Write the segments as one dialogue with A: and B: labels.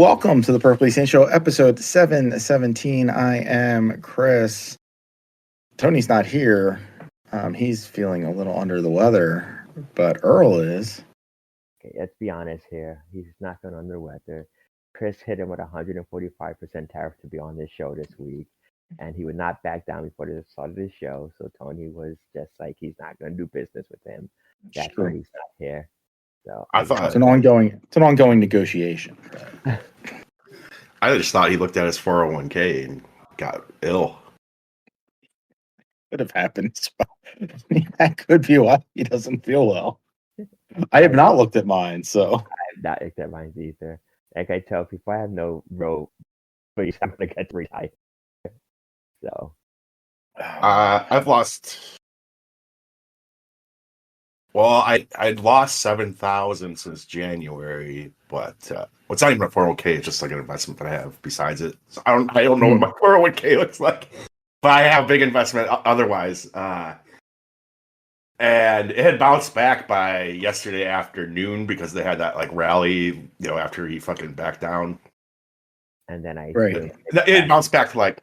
A: Welcome to the Perfectly Sane Show, episode 717. I am Chris. Tony's not here. He's feeling a little under the weather, but Earl is.
B: Okay, let's be honest here. He's not feeling under the weather. Chris hit him with 145% tariff to be on this show this week, and he would not back down before the start of the show. So Tony was just like, he's not going to do business with him. That's why he's not here. So
C: I thought
A: it's an ongoing negotiation.
C: I just thought he looked at his 401k and got ill.
A: Could have happened. That could be why he doesn't feel well. I have not looked at mine, so
B: I have not looked at mine either. Like I tell people, I have no rope, but I'm going to get to retire. So
C: I've lost. Well, I'd lost 7,000 since January, but it's not even a 401k. It's just like an investment that I have besides it. So I don't know what my 401k looks like, but I have big investment otherwise. And it had bounced back by yesterday afternoon because they had that like rally, after he fucking backed down.
B: and then
C: It bounced back to like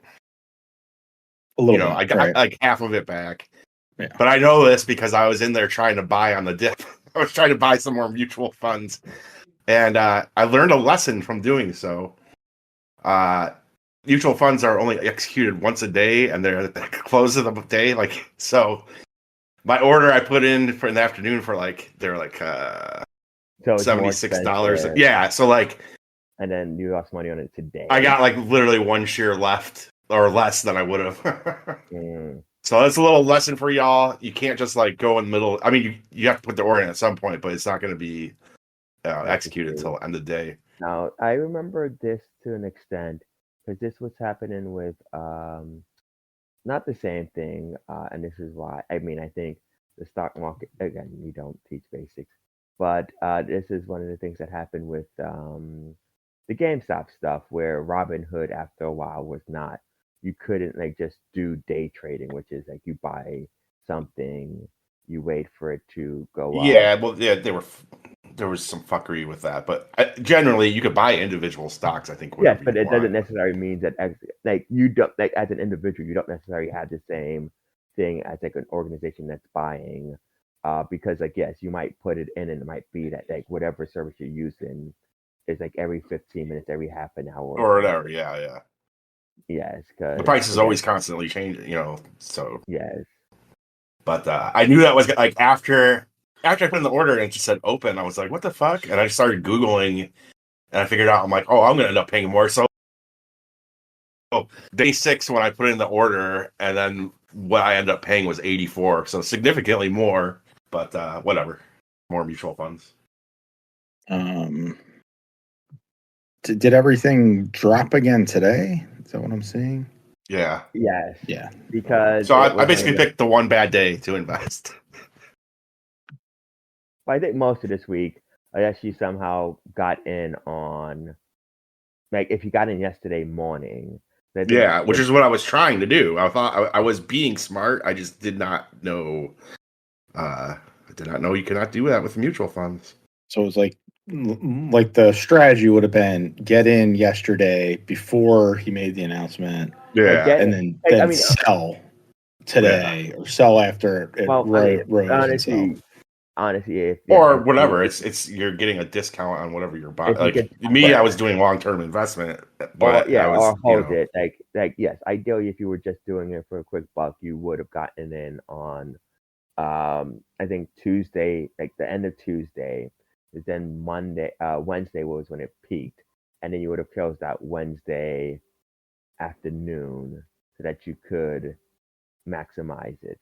A: a little bit,
C: I got like half of it back.
A: Yeah.
C: But I know this because I was in there trying to buy on the dip. I was trying to buy some more mutual funds. And I learned a lesson from doing so. Mutual funds are only executed once a day, and they're at the close of the day. So my order I put in for in the afternoon for they're $76. Yeah, so
B: and then you lost money on it today.
C: I got literally one share left or less than I would have. So that's a little lesson for y'all. You can't just go in the middle. I mean, you have to put the order in at some point, but it's not going to be executed until the end of the day.
B: Now, I remember this to an extent because this was happening with not the same thing, and this is why. I mean, I think the stock market, again, we don't teach basics, but this is one of the things that happened with the GameStop stuff where Robinhood, after a while, was not. You couldn't just do day trading, which is you buy something, you wait for it to go up.
C: Yeah, well, yeah, there was some fuckery with that, but generally you could buy individual stocks. I think.
B: Yes, but it doesn't necessarily mean that you don't as an individual you don't necessarily have the same thing as an organization that's buying, because yes, you might put it in and it might be that whatever service you're using is every 15 minutes, every half an hour,
C: or whatever. Yeah.
B: Yes, because
C: the price is always constantly changing, so.
B: Yes.
C: But I knew that was after I put in the order and it just said open, I was like, what the fuck? And I started Googling and I figured out, I'm like, oh, I'm going to end up paying more. So day 6 when I put in the order, and then what I ended up paying was 84. So significantly more, but whatever. More mutual funds.
A: Did everything drop again today? Is that what I'm seeing?
C: Yeah.
B: Yes.
A: Yeah.
B: Because
C: so I basically picked the one bad day to invest.
B: I think most of this week, I actually somehow got in on, if you got in yesterday morning.
C: Yeah, which is what I was trying to do. I thought I was being smart. I just did not know. I did not know you cannot do that with mutual funds.
A: So it was the strategy would have been get in yesterday before he made the announcement.
C: Yeah,
A: and then sell today or sell after it rose.
B: Honestly,
C: or whatever, it's you're getting a discount on whatever you're buying. I was doing long-term investment, but
B: or hold it. Yes, ideally, if you were just doing it for a quick buck, you would have gotten in on, I think Tuesday, the end of Tuesday. Then Wednesday was when it peaked, and then you would have closed out Wednesday afternoon so that you could maximize it.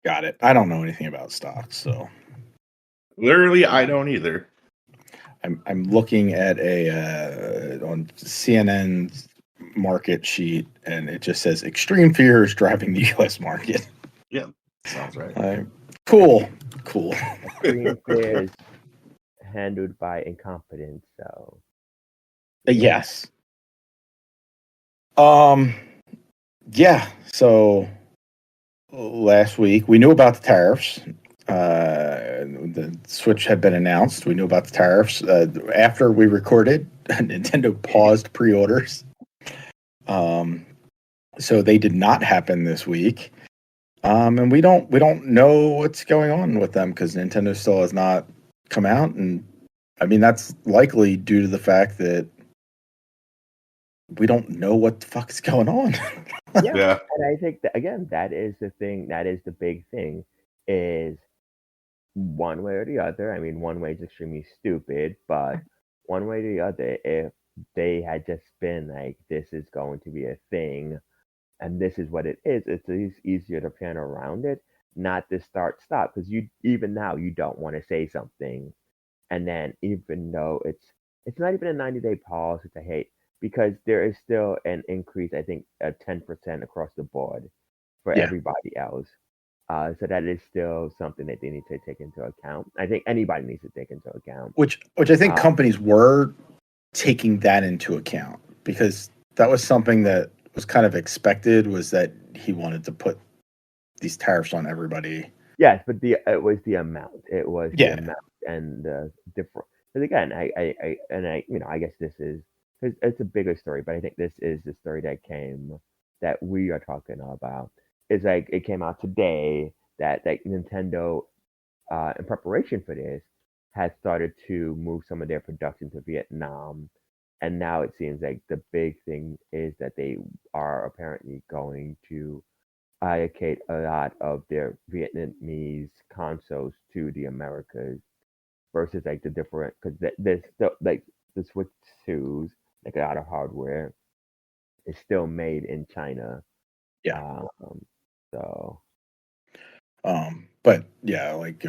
A: Got it. I don't know anything about stocks, so
C: literally I don't either.
A: I'm looking at on CNN's market sheet, and it just says extreme fear is driving the U.S. market.
C: Yeah, sounds right.
A: Cool.
B: Extreme fear is handled by incompetence. So
A: yes. Yeah. So last week we knew about the tariffs. the Switch had been announced. We knew about the tariffs. After we recorded, Nintendo paused pre-orders. So they did not happen this week. And we don't know what's going on with them because Nintendo still has not come out, and I mean that's likely due to the fact that we don't know what the fuck is going on.
C: Yeah.
B: And I think that again, that is the thing. That is the big thing. Is one way or the other. I mean, one way is extremely stupid, but one way or the other, if they had just been like, this is going to be a thing, and this is what it is, it's easier to plan around it, not to start stop. Because you even now you don't want to say something, and then even though it's not even a 90-day pause, which I hate, because there is still an increase. I think 10% across the board for
A: Yeah.
B: everybody else. So that is still something that they need to take into account. I think anybody needs to take into account.
A: Which I think companies were taking that into account because that was something that was kind of expected, was that he wanted to put these tariffs on everybody.
B: Yes, but it was the amount. It was
A: Yeah.
B: the amount and the different. Because again, I guess this is because it's a bigger story, but I think this is the story that we are talking about. It's like it came out today that Nintendo, in preparation for this, has started to move some of their production to Vietnam, and now it seems like the big thing is that they are apparently going to allocate a lot of their Vietnamese consoles to the Americas versus like the different because there's still like the Switch 2s, like a lot of hardware is still made in China.
A: Yeah.
B: So.
A: But yeah, like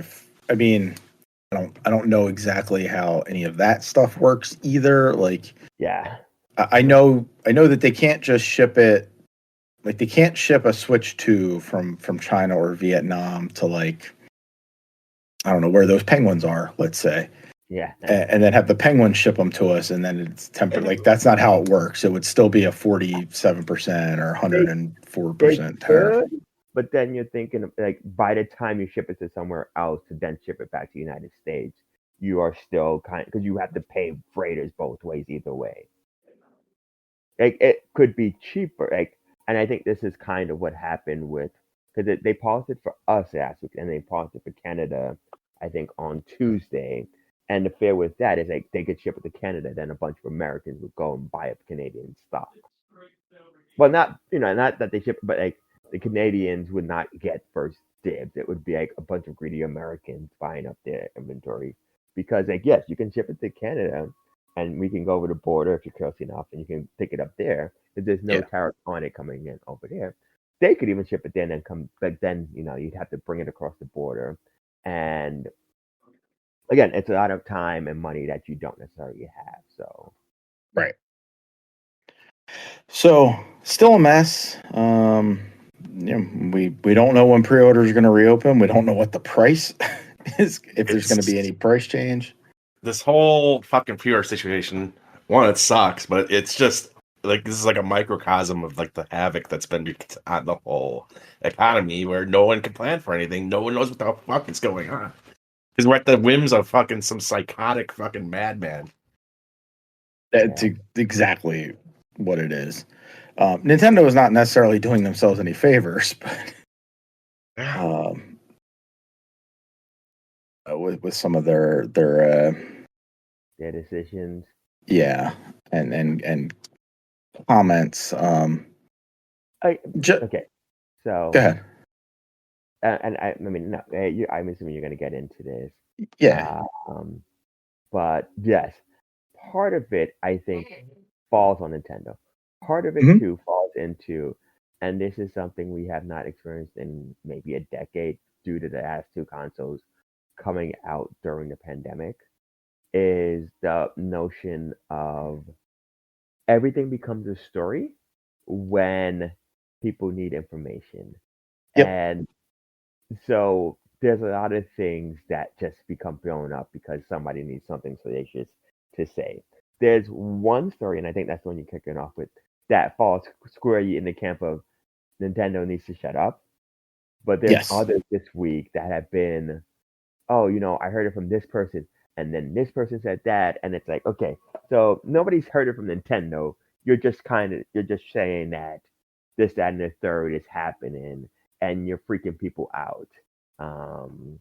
A: I don't know exactly how any of that stuff works either. Like,
B: Yeah.
A: I know that they can't just ship it. Like, they can't ship a Switch 2 from China or Vietnam to, like, I don't know where those penguins are, let's say.
B: Yeah.
A: And then have the penguins ship them to us, and then it's tempered. Like, that's not how it works. It would still be a 47% or 104% tariff.
B: But then you're thinking of, like, by the time you ship it to somewhere else to then ship it back to the United States, you are still because you have to pay freighters both ways either way. Like, it could be cheaper. Like, and I think this is kind of what happened with because they paused it for us last week and they paused it for Canada, I think on Tuesday. And the fear with that is like they could ship it to Canada, then a bunch of Americans would go and buy up Canadian stock. Well, not that they ship, but like the Canadians would not get first dibs. It would be like a bunch of greedy Americans buying up their inventory because, like, yes, you can ship it to Canada, and we can go over the border if you're close enough, and you can pick it up there because there's no tariff on it coming in over there. They could even ship it there and then come, but then you'd have to bring it across the border, and again, it's a lot of time and money that you don't necessarily have. So,
A: Right. So still a mess. We don't know when pre-orders are going to reopen. We don't know what the price is, if there's going to be any price change.
C: This whole fucking pre-order situation, one, it sucks, but it's just like this is like a microcosm of like the havoc that's been on the whole economy, where no one can plan for anything. No one knows what the fuck is going on because we're at the whims of fucking some psychotic fucking madman.
A: That's exactly what it is. Nintendo is not necessarily doing themselves any favors, but with some of their
B: decisions.
A: Yeah, and comments.
B: Okay, so
A: go ahead.
B: And I mean, no, I'm assuming you're going to get into this.
A: Yeah.
B: But yes, part of it I think falls on Nintendo. Part of it too falls into, and this is something we have not experienced in maybe a decade due to the last two consoles coming out during the pandemic, is the notion of everything becomes a story when people need information.
A: Yep.
B: And so there's a lot of things that just become blown up because somebody needs something salacious to say. There's one story, and I think that's the one you're kicking off with, that falls squarely in the camp of Nintendo needs to shut up. But there's others this week that have been oh, I heard it from this person, and then this person said that, and it's like, okay, so nobody's heard it from Nintendo. You're just saying that this, that, and the third is happening, and you're freaking people out. Um,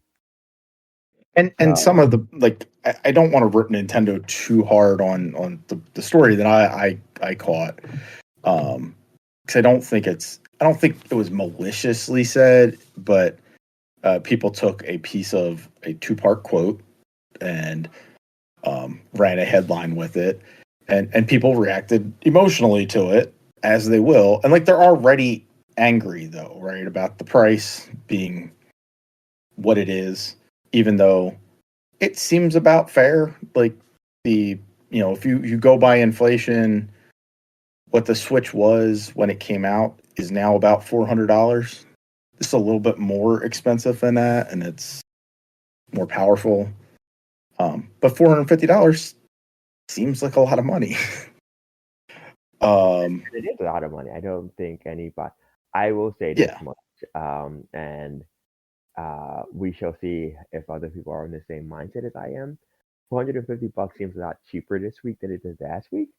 A: And some
B: so
A: of the like I don't want to rip Nintendo too hard on the story that I caught. Because I don't think it was maliciously said, but people took a piece of a two-part quote and ran a headline with it, and people reacted emotionally to it, as they will, and like they're already angry though, right, about the price being what it is, even though it seems about fair. Like the if you go by inflation, what the Switch was when it came out is now about $400. It's a little bit more expensive than that, and it's more powerful. But $450 seems like a lot of money.
B: it is a lot of money. I don't think anybody. I will say this
A: Yeah.
B: much, and we shall see if other people are in the same mindset as I am. $450 seems a lot cheaper this week than it did last week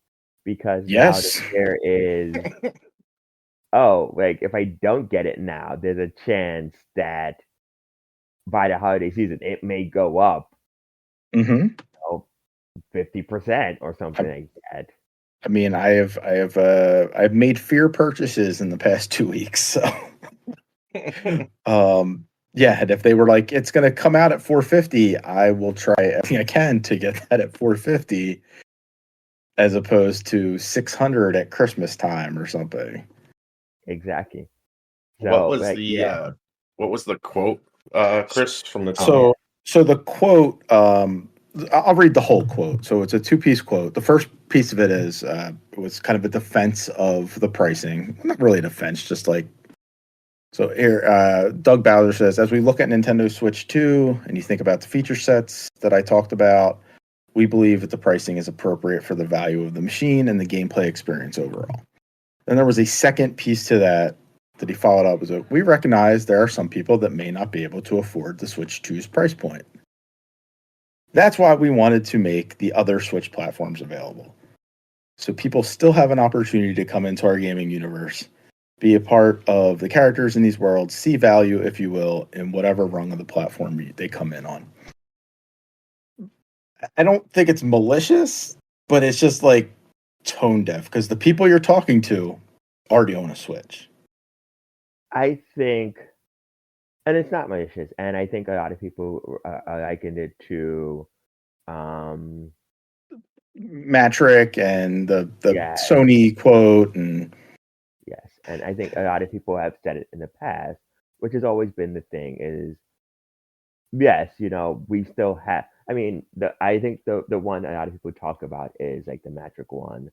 B: because now
A: Yes.
B: there is, oh, like if I don't get it now, there's a chance that by the holiday season it may go up,
A: Mm-hmm.
B: 50% or
A: I,
B: something like that.
A: I mean, I've made fear purchases in the past 2 weeks, so yeah, and if they were like, it's going to come out at 450, I will try everything I can to get that at 450 as opposed to 600 at Christmas time or something.
B: Exactly.
C: What
B: So,
C: was
B: like, yeah.
C: what was the quote, Chris, from the
B: Oh, man.
A: So the quote, I'll read the whole quote. So it's a two-piece quote. The first piece of it is it was kind of a defense of the pricing. Not really a defense, just like so. Here, Doug Bowser says, as we look at Nintendo Switch 2 and you think about the feature sets that I talked about, we believe that the pricing is appropriate for the value of the machine and the gameplay experience overall. Then there was a second piece to that he followed up with, we recognize there are some people that may not be able to afford the Switch 2's price point. That's why we wanted to make the other Switch platforms available. So people still have an opportunity to come into our gaming universe, be a part of the characters in these worlds, see value, if you will, in whatever rung of the platform they come in on. I don't think it's malicious, but it's just like tone deaf because the people you're talking to already own a Switch.
B: I think, and it's not malicious, and I think a lot of people likened it to, um,
A: Matrick and the
B: yeah,
A: Sony quote and
B: yes, and I think a lot of people have said it in the past, which has always been the thing is, yes, we still have. I mean, I think the one a lot of people talk about is like the Matric one.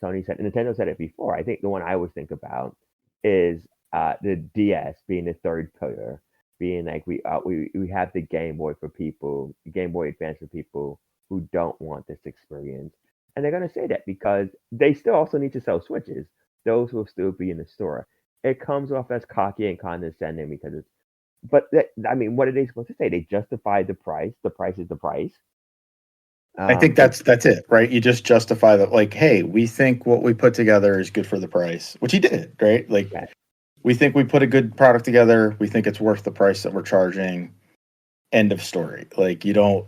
B: Sony said, Nintendo said it before. I think the one I always think about is the DS being the third pillar, being like we have the Game Boy for people, Game Boy Advance for people who don't want this experience, and they're gonna say that because they still also need to sell Switches. Those will still be in the store. It comes off as cocky and condescending because it's but I mean, what are they supposed to say? They justify the price. The price is the price.
A: I think
B: But
A: that's it, right? You just justify that, like, hey, we think what we put together is good for the price, which he did, right? Like,
B: yeah,
A: we think we put a good product together. We think it's worth the price that we're charging. End of story. Like, you don't,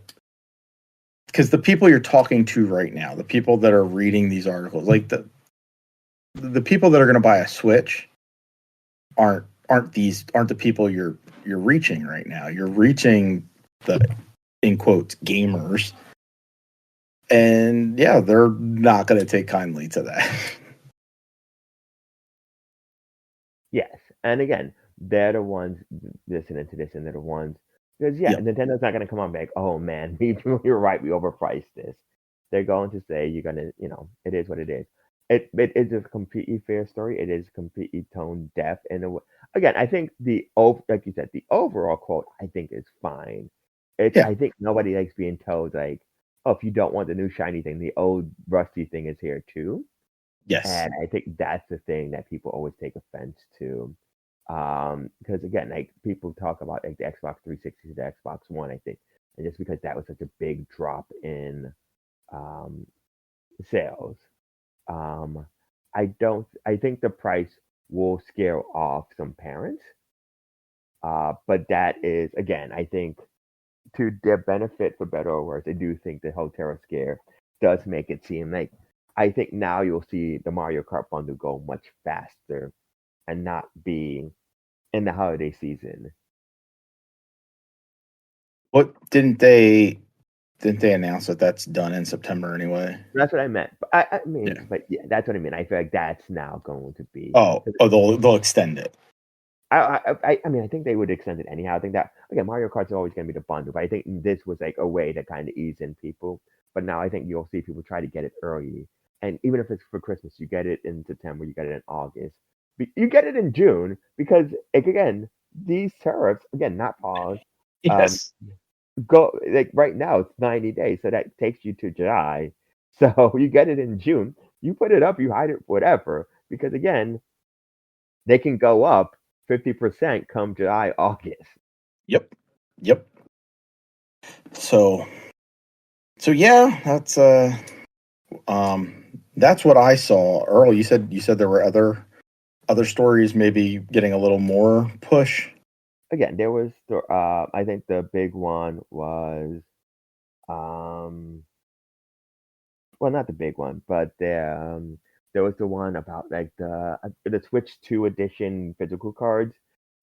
A: because the people you're talking to right now, the people that are reading these articles, like the people that are going to buy a Switch aren't the people you're reaching right now. You're reaching the in quotes gamers, and yeah, they're not going to take kindly to that.
B: yes. And again, they're the ones listening to this, and they're the ones because yeah,
A: Yep.
B: Nintendo's not gonna come on back. Oh man, you're right. We overpriced this. They're going to say you're gonna, it is what it is. It is a completely fair story. It is completely tone deaf, and again, I think like you said, the overall quote I think is fine.
A: Yeah.
B: I think nobody likes being told like, oh, if you don't want the new shiny thing, the old rusty thing is here too.
A: Yes.
B: And I think that's the thing that people always take offense to. Because again, like people talk about like the Xbox 360 to the Xbox One, I think and just because that was such a big drop in um, sales, um, I think the price will scare off some parents. But that is, again, I think to their benefit, for better or worse, I do think the whole Terra scare does make it seem like, I think now you'll see the Mario Kart bundle go much faster and not be in the holiday season.
A: What didn't they announce that that's done in September anyway?
B: That's what I meant. But I mean,
A: Yeah.
B: but yeah, that's what I mean. I feel like that's now going to be.
A: Oh, they'll extend it.
B: I mean, I think they would extend it anyhow. I think that, again, Mario Kart's always going to be the bundle, but I think this was like a way to kind of ease in people. But now I think you'll see people try to get it early, and even if it's for Christmas, you get it in September, you get it in August, you get it in June because, like, again, these tariffs, again, not paused. Um,
A: Yes.
B: go like right now it's 90 days, so that takes you to July. So you get it in June, you put it up, you hide it, whatever, because again, they can go up 50% come July, August.
A: Yep. Yep. So yeah, that's what I saw. Earl, you said there were other stories maybe getting a little more push.
B: Again, there was I think the big one was um well, not the big one, but there was the one about like the Switch 2 edition physical cards.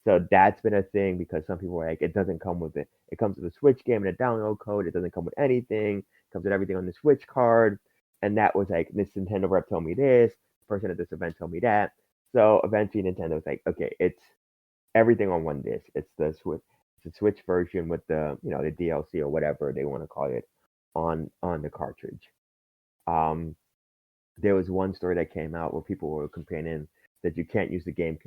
B: So that's been a thing because some people were like, it doesn't come with it. It comes with a Switch game and a download code. It doesn't come with anything. It comes with everything on the Switch card. And that was like, this Nintendo rep told me this. The person at this event told me that. So eventually Nintendo was like, okay, it's everything on one disc. It's the Switch version with the the DLC or whatever they want to call it on the cartridge. Um, there was one story that came out where people were complaining that you can't use the game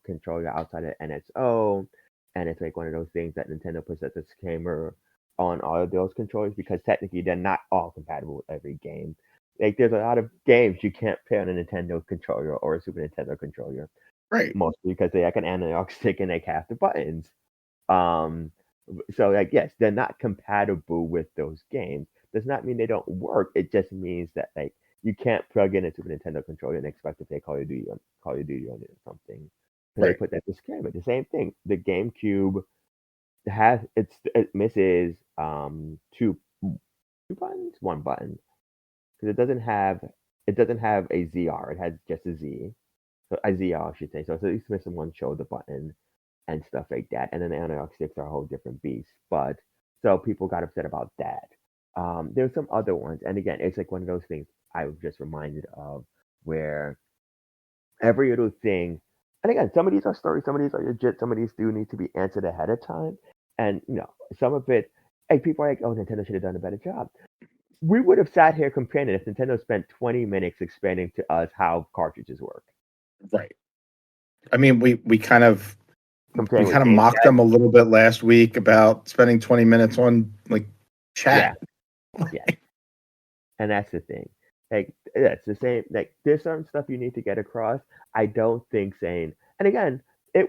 B: controller outside of NSO, and it's like one of those things that Nintendo puts as a disclaimer on all of those controllers because technically they're not all compatible with every game. Like there's a lot of games you can't play on a Nintendo controller or a Super Nintendo controller,
A: Right.
B: mostly because they like an analog stick and they have the buttons. Um, so like yes, they're not compatible with those games. Does not mean they don't work. It just means that like you can't plug in a Super Nintendo controller and expect to play Call of Duty on it or something. So they
A: Right.
B: put that disclaimer. The same thing. The GameCube it misses two buttons, one button because it doesn't have a ZR. It has just a Z. So a ZR, I should say. So it's at least missing one shoulder button and stuff like that. And then the analog sticks are a whole different beast. But so people got upset about that. There's some other ones, and again, it's like one of those things I was just reminded of where every little thing, and again, some of these are stories, some of these are legit, some of these do need to be answered ahead of time, and some of it, like people are like, oh, Nintendo should have done a better job. We would have sat here complaining if Nintendo spent 20 minutes explaining to us how cartridges work.
A: Right. I mean, we kind of
B: Complaining with game
A: mocked
B: chat.
A: them a little bit last week about spending 20 minutes on like chat.
B: Yeah. And that's the thing. Like that's the same. Like there's certain stuff you need to get across. I don't think saying, and again, I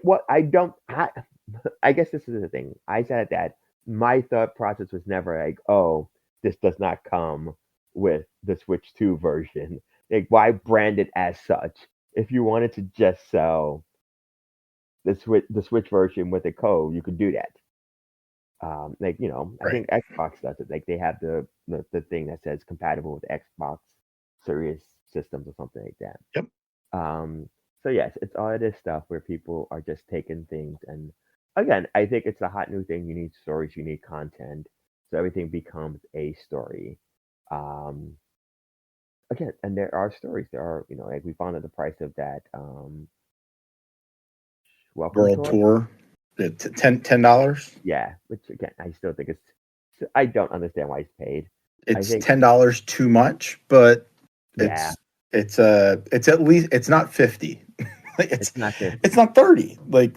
B: guess this is the thing. I said that my thought process was never like, oh, this does not come with the Switch 2 version. Like why brand it as such? If you wanted to just sell the Switch version with a code, you could do that. I
A: Right.
B: think Xbox does it. Like they have the thing that says compatible with Xbox Series systems or something like that.
A: Yep.
B: Um, so yes, it's all of this stuff where people are just taking things, and again, I think it's a hot new thing. You need stories, you need content, so everything becomes a story. Um, Again, and there are stories. There are, like we found out the price of that welcome
A: World
B: tour.
A: tour. $10.
B: Yeah, which again, I still think I don't understand why it's paid. I
A: It's
B: think
A: $10 too much, but
B: yeah,
A: it's at least it's not 50.
B: it's not this.
A: It's not 30. Like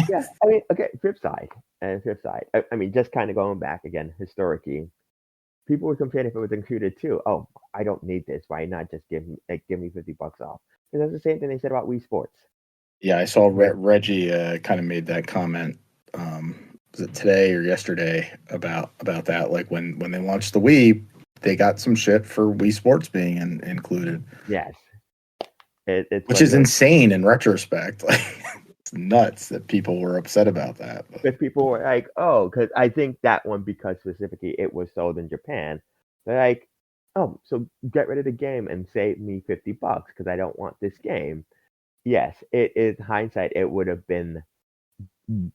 B: Yeah, I mean, okay, flip side. I mean, just kind of going back again, historically, people would complain if it was included too. Oh, I don't need this. Why not just give me $50 off? Because that's the same thing they said about Wii Sports.
A: yeah, I saw
B: Right.
A: Reggie kind of made that comment was it today or yesterday about that. Like when they launched the Wii, they got some shit for Wii Sports being included.
B: Yes, it's
A: Which
B: one of
A: is
B: those.
A: insane in retrospect. Like it's nuts that people were upset about that. But
B: Because people were like, oh, because I think that one, because specifically it was sold in Japan, they're like, oh, so get rid of the game and save me $50 because I don't want this game. Yes, it is hindsight. It would have been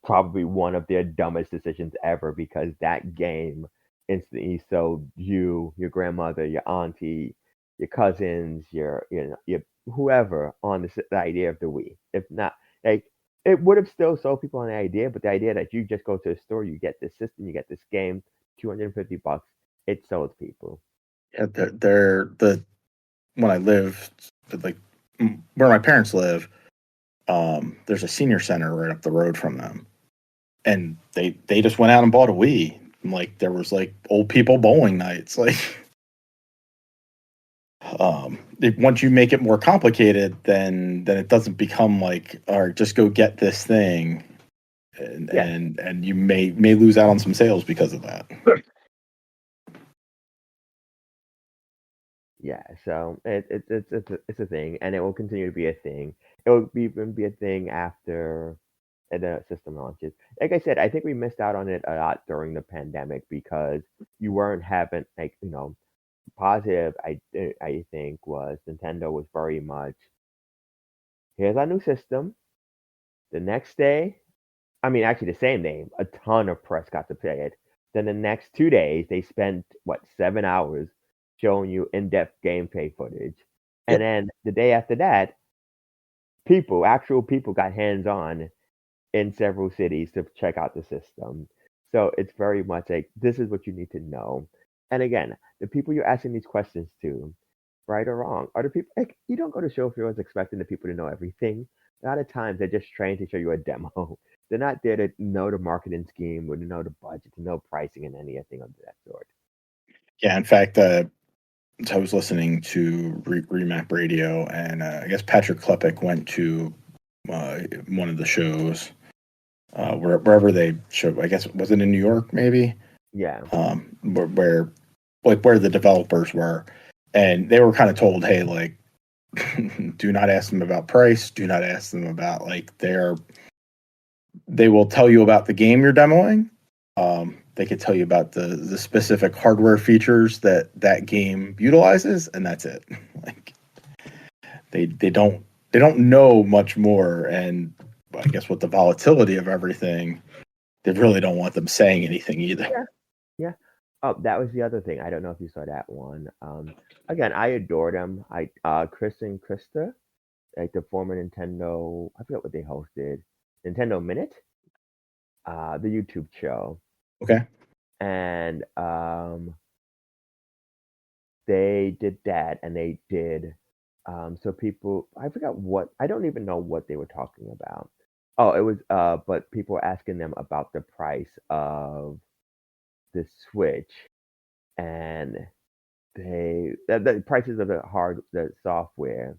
B: probably one of their dumbest decisions ever, because that game instantly sold you, your grandmother, your auntie, your cousins, your whoever on the idea of the Wii. If not, like, it would have still sold people on the idea, but the idea that you just go to a store, you get this system, you get this game, $250, it sold people.
A: yeah, they're the when I lived like where my parents live, there's a senior center right up the road from them, and they just went out and bought a Wii. Like there was like old people bowling nights. Like once you make it more complicated, then it doesn't become like, all right, just go get this thing, and
B: Yeah,
A: and you may lose out on some sales because of that.
B: yeah. So it's a thing, and it will continue to be a thing. It will even be a thing after the system launches. Like I said, I think we missed out on it a lot during the pandemic, because you weren't having, like, positive. I think was Nintendo was very much, here's our new system. The next day, I mean, actually the same day, a ton of press got to play it. Then the next 2 days, they spent, what, 7 hours showing you in-depth gameplay footage, and
A: Yep.
B: then the day after that, actual people, got hands-on in several cities to check out the system. So it's very much like, this is what you need to know. And again, the people you're asking these questions to, right or wrong, are the people, like, you don't go to show floors expecting the people to know everything. A lot of times they're just trained to show you a demo. They're not there to know the marketing scheme or to know the budget, to know pricing and anything of that sort.
A: Yeah, in fact, so I was listening to Remap Radio, and I guess Patrick Klepek went to one of the shows, wherever they show. I guess was it in New York, maybe,
B: Yeah.
A: where like where the developers were, and they were kind of told, hey, like, do not ask them about price, do not ask them about like they will tell you about the game you're demoing. They could tell you about the specific hardware features that game utilizes, and that's it. Like they don't know much more, and I guess with the volatility of everything, they really don't want them saying anything either.
B: Yeah. Yeah. Oh, that was the other thing. I don't know if you saw that one. Again, I adore them. Chris and Krista, like the former Nintendo, I forget what they hosted, Nintendo Minute, the YouTube show,
A: Okay.
B: and they did that, and they did, so people, I forgot what, I don't even know what they were talking about. Oh, it was, but people were asking them about the price of the Switch, and the prices of the software,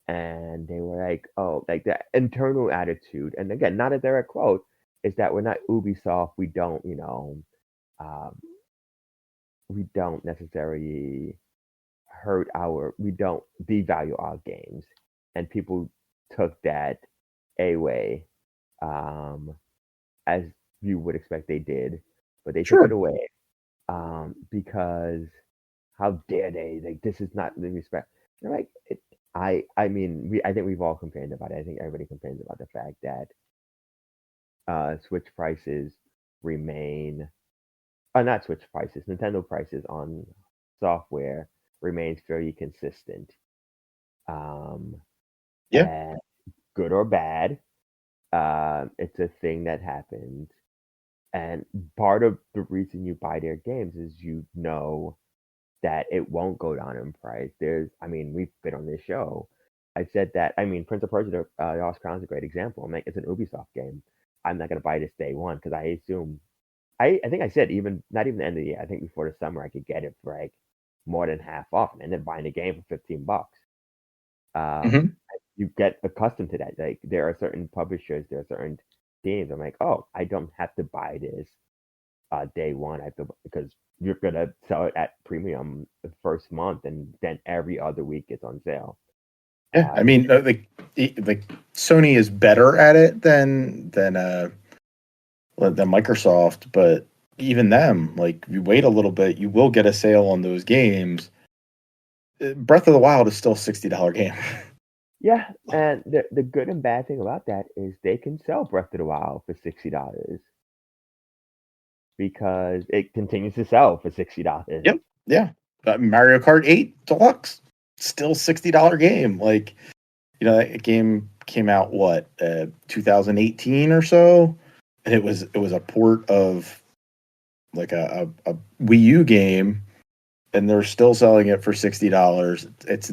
B: and they were like, oh, like the internal attitude, and again, not a direct quote, is that we're not Ubisoft. Um, we don't necessarily we don't devalue our games, and people took that a way, um, as you would expect they did, but they took it
A: Sure.
B: away, because how dare they? Like, this is not the respect. They're like, I mean, I think we've all complained about it. I think everybody complains about the fact that Switch prices remain, not Switch prices, Nintendo prices on software remains fairly consistent. Um,
A: Yeah.
B: and good or bad, it's a thing that happens. And part of the reason you buy their games is that it won't go down in price. I mean, we've been on this show. I said that, I mean, Prince of Persia, The Lost Crown is a great example. I'm like, it's an Ubisoft game. I'm not going to buy this day one, because I assume, I think I said, even not even the end of the year, I think before the summer, I could get it for like more than half off, and then buying the game for $15. Um,
A: Hmm.
B: you get accustomed to that. Like, there are certain publishers, there are certain teams. I'm like, oh, I don't have to buy this day one. I have to because you're gonna sell it at premium the first month, and then every other week it's on sale.
A: Yeah, I mean, like Sony is better at it than Microsoft, but even them, like you wait a little bit, you will get a sale on those games. Breath of the Wild is still $60 game.
B: Yeah, and the good and bad thing about that is they can sell Breath of the Wild for $60 because it continues to sell for $60.
A: Yep. Yeah. Mario Kart 8 Deluxe, still $60 game. Like, that game came out 2018 or so, and it was a port of like a Wii U game, and they're still selling it for $60. It's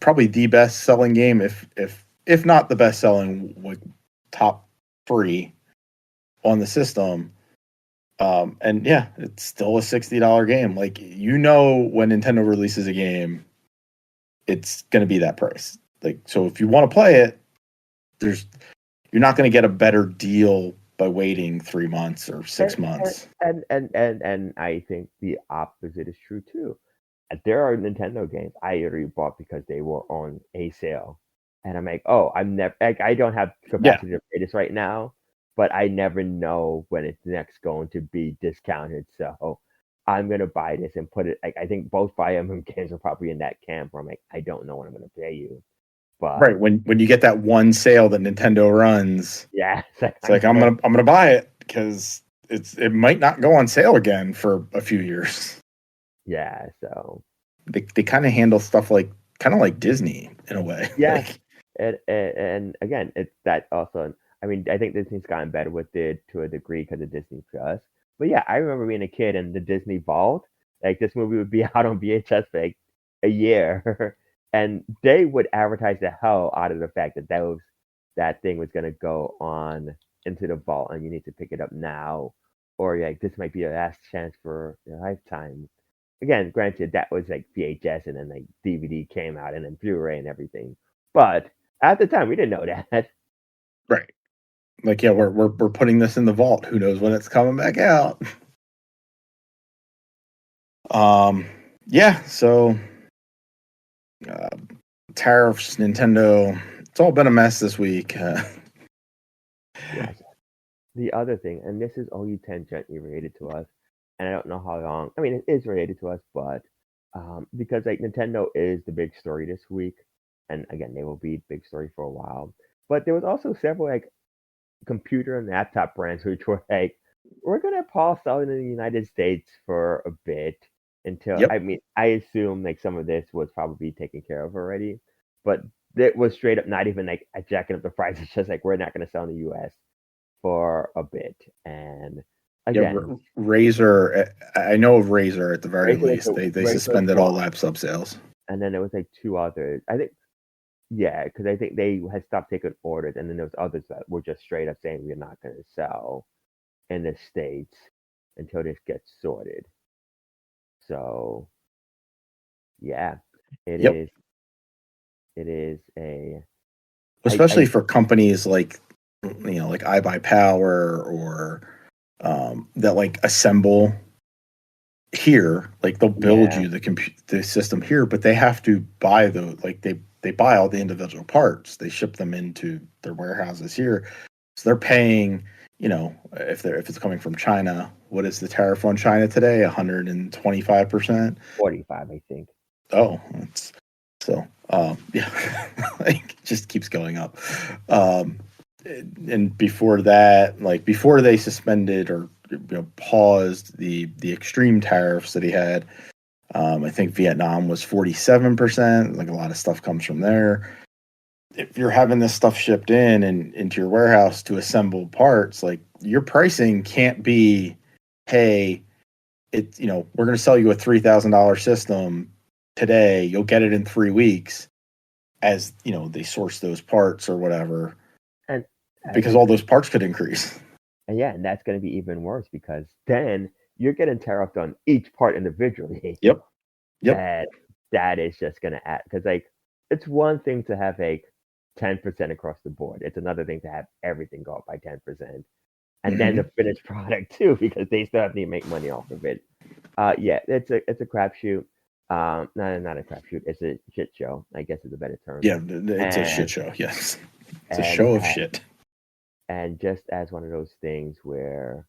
A: probably the best selling game, if not the best selling, like top 3 on the system. And yeah, it's still a $60 game. Like, when Nintendo releases a game, it's going to be that price. Like, so if you want to play it, you're not going to get a better deal by waiting 3 months or 6 months.
B: And I think the opposite is true too. There are Nintendo games I already bought because they were on a sale, and I'm like, oh, I don't have capacity to pay this right now, but I never know when it's next going to be discounted. So I'm gonna buy this and put it. Like, I think both Fire Emblem games are probably in that camp where I'm like, I don't know when I'm gonna pay you. But
A: right, when you get that one sale that Nintendo runs,
B: yeah,
A: it's like I'm gonna buy it because it might not go on sale again for a few years.
B: Yeah, so
A: they kind of handle stuff kind of like Disney in a way.
B: Yeah, and again, it's that also. I mean, I think Disney's gotten better with it to a degree because of Disney Plus. But yeah, I remember being a kid and the Disney Vault. Like, this movie would be out on VHS for like a year, and they would advertise the hell out of the fact that thing was gonna go on into the vault, and you need to pick it up now, or like this might be your last chance for your lifetime. Again, granted, that was like VHS, and then like DVD came out, and then Blu-ray and everything. But at the time, we didn't know that.
A: Right. Like, yeah, we're putting this in the vault. Who knows when it's coming back out? Yeah. So, tariffs, Nintendo. It's all been a mess this week.
B: Yes. The other thing, and this is only tangentially related to us, and I don't know how long. I mean, it is related to us, but because like Nintendo is the big story this week, and again, they will be the big story for a while. But there was also several like computer and laptop brands which were like, we're gonna pause selling in the United States for a bit until.
A: Yep.
B: I mean, I assume like some of this was probably taken care of already, but it was straight up not even like a jacking up the price. It's just like, we're not gonna sell in the U.S. for a bit, and again,
A: Razer. I know of Razer at the very least. They
B: Razer
A: suspended all laptop sales.
B: and then there was like 2 others. I think, yeah, because I think they had stopped taking orders, and then there was others that were just straight up saying we're not going to sell in the States until this gets sorted. So, yeah, it
A: Yep.
B: is. It is a
A: Especially for companies like like iBuyPower or that like assemble here. Like, they'll build you the system here, but they have to buy they buy all the individual parts. They ship them into their warehouses here, so they're paying. If it's coming from China, what is the tariff on China today? 125%.
B: 45, I think.
A: Oh, that's so. Yeah, like, just keeps going up. And before that, like before they suspended or paused the extreme tariffs that he had, I think Vietnam was 47%. Like, a lot of stuff comes from there. If you're having this stuff shipped in and into your warehouse to assemble parts, like, your pricing can't be, hey, we're going to sell you a $3,000 system today. You'll get it in 3 weeks, as they source those parts or whatever,
B: And
A: because all those parts could increase.
B: And yeah, and that's going to be even worse because then you're getting tariffed on each part individually.
A: Yep.
B: And that is just going to add, because like, it's one thing to have like 10% across the board. It's another thing to have everything go up by 10%. And then the finished product too, because they still have to make money off of it. Yeah, it's a crapshoot. Not a crapshoot. It's a shit show, I guess is a better term.
A: Yeah, it's a shit show. Yes, it's a
B: and
A: show of shit.
B: And just as one of those things where,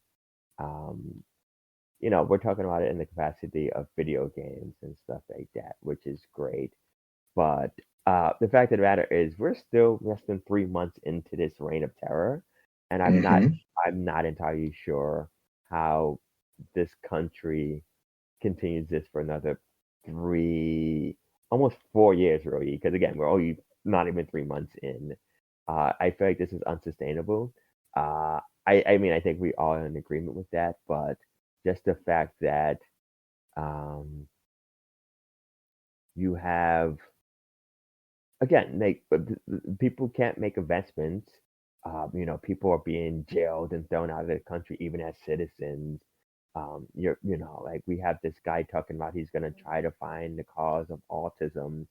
B: we're talking about it in the capacity of video games and stuff like that, which is great. But the fact of the matter is, we're still less than 3 months into this reign of terror, and I'm not entirely sure how this country continues this for another almost 4 years, really. Because again, we're only not even 3 months in. I feel like this is unsustainable. I mean, I think we all are in agreement with that, but just the fact that you have, again, like people can't make investments. People are being jailed and thrown out of the country even as citizens. Like we have this guy talking about he's going to try to find the cause of autism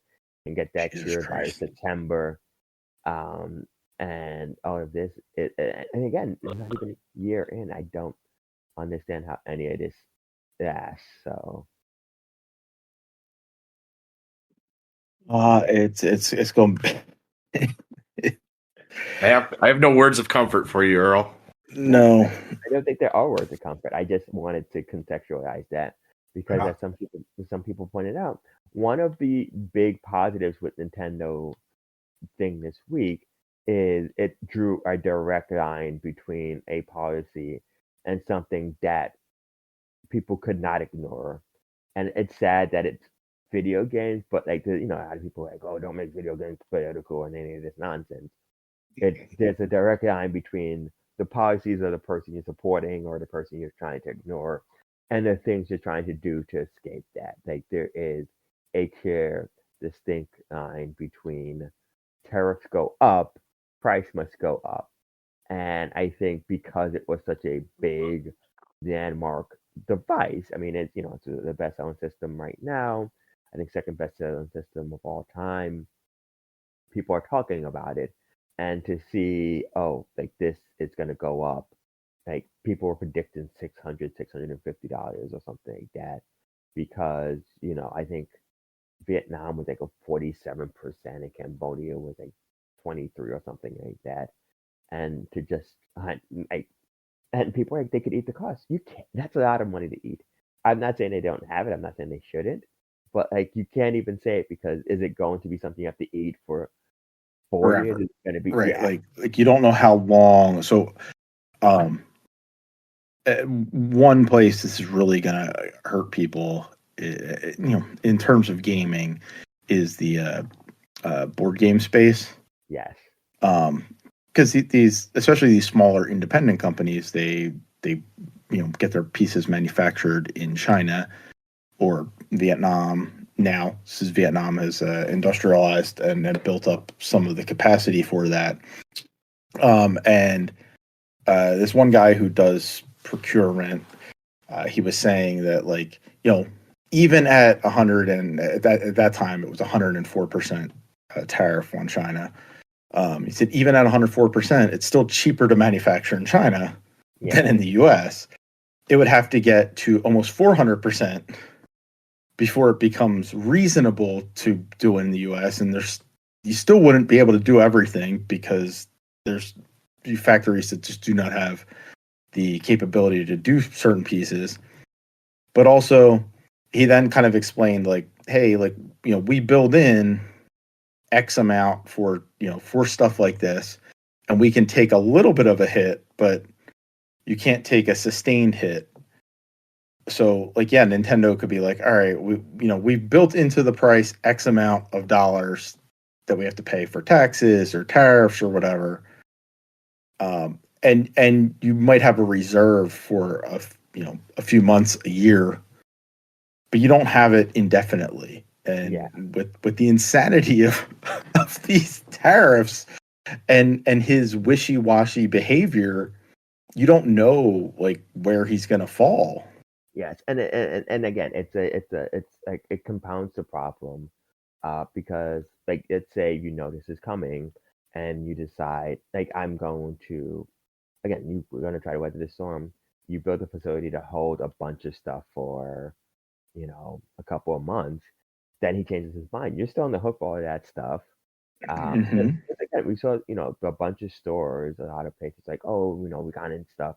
B: and get that
A: Jesus
B: cured
A: Christ.
B: by September. And all of this, and again, it's not even a year in. I don't understand how any of this lasts. So
A: It's going.
C: I have no words of comfort for you, Earl.
A: No,
B: I don't think there are words of comfort. I just wanted to contextualize that because, as some people pointed out, one of the big positives with Nintendo thing this week is it drew a direct line between a policy and something that people could not ignore. And it's sad that it's video games, but like a lot of people are like, oh, don't make video games political and any of this nonsense. There's a direct line between the policies of the person you're supporting or the person you're trying to ignore and the things you're trying to do to escape that. Like there is a clear, distinct line between tariffs go up, price must go up. And I think because it was such a big landmark device, I mean, it's the best selling system right now. I think second best selling system of all time. People are talking about it, and to see, oh, like this is going to go up. Like people were predicting $650 or something like that, because I think Vietnam was like a 47%, and Cambodia was like 23 or something like that. And to just like, and people are like they could eat the cost. You can't. That's a lot of money to eat. I'm not saying they don't have it. I'm not saying they shouldn't. But like you can't even say it because is it going to be something you have to eat for 4 years?
A: forever.
B: It's going to be
A: Right,
B: yeah.
A: like you don't know how long. So, one place this is really gonna hurt people, in terms of gaming, is the board game space.
B: Yes.
A: Because these, especially these smaller independent companies, they get their pieces manufactured in China or Vietnam. Now, since Vietnam has industrialized and built up some of the capacity for that, and this one guy who does procurement, he was saying that, like, even at 100, and at that time it was 104% tariff on China. He said even at 104%, it's still cheaper to manufacture in China than in the U.S. It would have to get to almost 400% before it becomes reasonable to do in the U.S. And you still wouldn't be able to do everything because there's factories that just do not have the capability to do certain pieces. But also, he then kind of explained, like, hey, like, we build in X amount for stuff like this, and we can take a little bit of a hit, but you can't take a sustained hit. So, like, yeah, Nintendo could be like, all right, we've built into the price X amount of dollars that we have to pay for taxes or tariffs or whatever. And you might have a reserve for a few months, a year, but you don't have it indefinitely. And with the insanity of these tariffs and his wishy-washy behavior, you don't know, like, where he's going to fall.
B: Yes, and again, it's like it compounds the problem, because like let's say this is coming, and you decide, like, I'm going to, again, we're going to try to weather the storm. You build a facility to hold a bunch of stuff for, a couple of months. Then he changes his mind. You're still on the hook for all of that stuff. And
A: Hmm.
B: again, we saw, a bunch of stores, a lot of places like, oh, we got in stuff.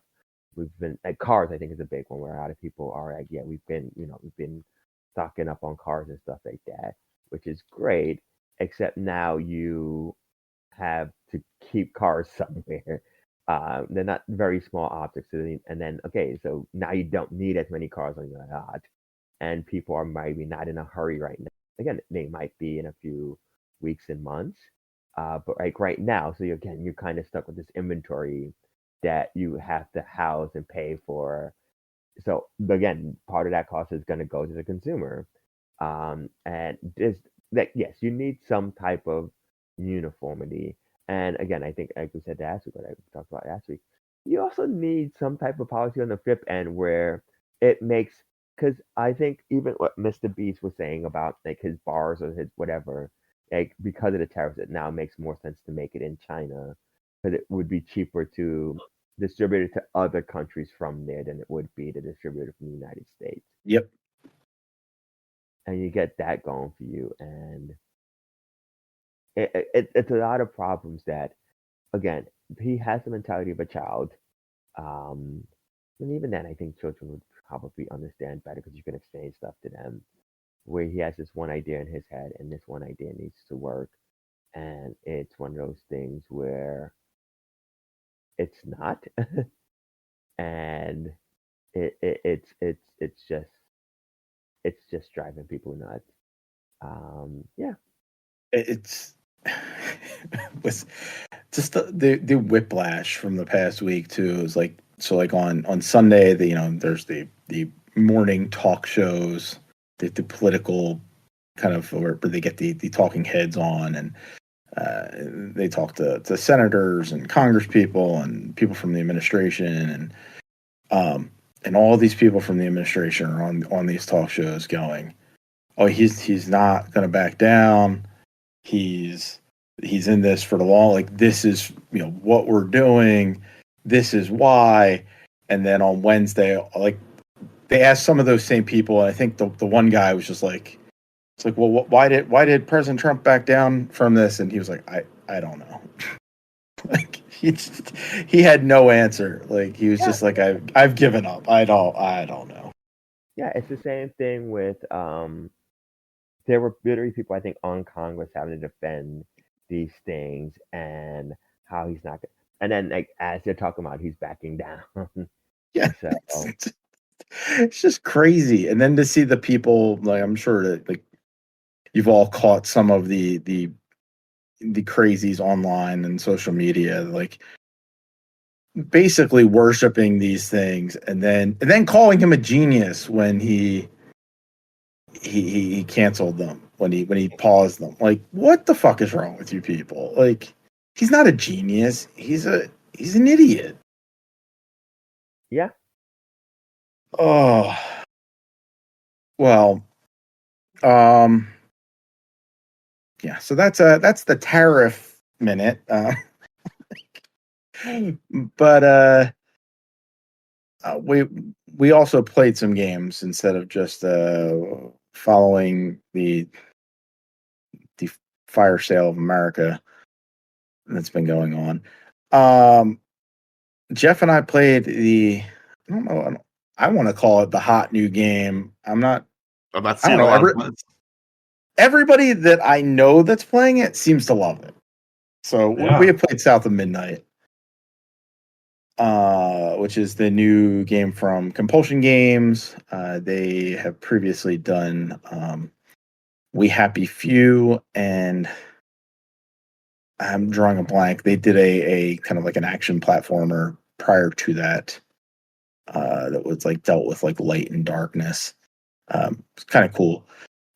B: We've been like cars. I think is a big one where a lot of people are like, yeah, we've been stocking up on cars and stuff like that, which is great. Except now you have to keep cars somewhere. They're not very small objects, and then okay, so now you don't need as many cars on your lot, and people are maybe not in a hurry right now. Again, they might be in a few weeks and months, but like right now, so you're kind of stuck with this inventory that you have to house and pay for. So again, part of that cost is going to go to the consumer, and this that yes, you need some type of uniformity. And again, I think like we said last week, what I talked about last week, you also need some type of policy on the flip end where it makes, because I think even what Mr. Beast was saying about like his bars or his whatever, like because of the tariffs, it now makes more sense to make it in China because it would be cheaper to distribute it to other countries from there than it would be to distribute it from the United States.
A: Yep.
B: And you get that going for you, and it's a lot of problems that, again, he has the mentality of a child. Um, and even then, I think children would probably understand better because you can explain stuff to them. Where he has this one idea in his head, and this one idea needs to work, and it's one of those things where it's not, and it's just driving people nuts. Yeah,
A: It's was just the whiplash from the past week too. Is like so like on Sunday, there's the morning talk shows, the political kind of where they get the talking heads on, and they talk to senators and congresspeople and people from the administration, and all these people from the administration are on these talk shows going, oh, he's not going to back down. He's in this for the long. Like, this is what we're doing. This is why. And then on Wednesday, like, they asked some of those same people, and I think the one guy was just like, it's like, well, why did President Trump back down from this? And he was like, I don't know. Like, he had no answer. Like, he was
B: yeah,
A: just like, I've given up. I don't know.
B: yeah. It's the same thing with there were literally people I think on Congress having to defend these things and how he's not. And then like as they're talking about, he's backing down.
A: Yeah,
B: So
A: it's just crazy. And then to see the people, like, I'm sure that like you've all caught some of the crazies online and social media, like basically worshiping these things, and then calling him a genius when he canceled them, when he paused them. Like, what the fuck is wrong with you people? Like, he's not a genius. He's an idiot.
B: yeah,
A: Oh, well, um, yeah. So that's the tariff minute. But we also played some games instead of just following the fire sale of America that's been going on. Jeff and I played I don't know. I want to call it the hot new game.
C: I'm not
A: I
C: seeing
A: don't
C: a
A: know.
C: lot of buzz.
A: Everybody that I know that's playing it seems to love it. So we have played South of Midnight, which is the new game from Compulsion Games. They have previously done We Happy Few, and I'm drawing a blank. They did a kind of like an action platformer prior to that, that was like dealt with like light and darkness. It's kind of cool.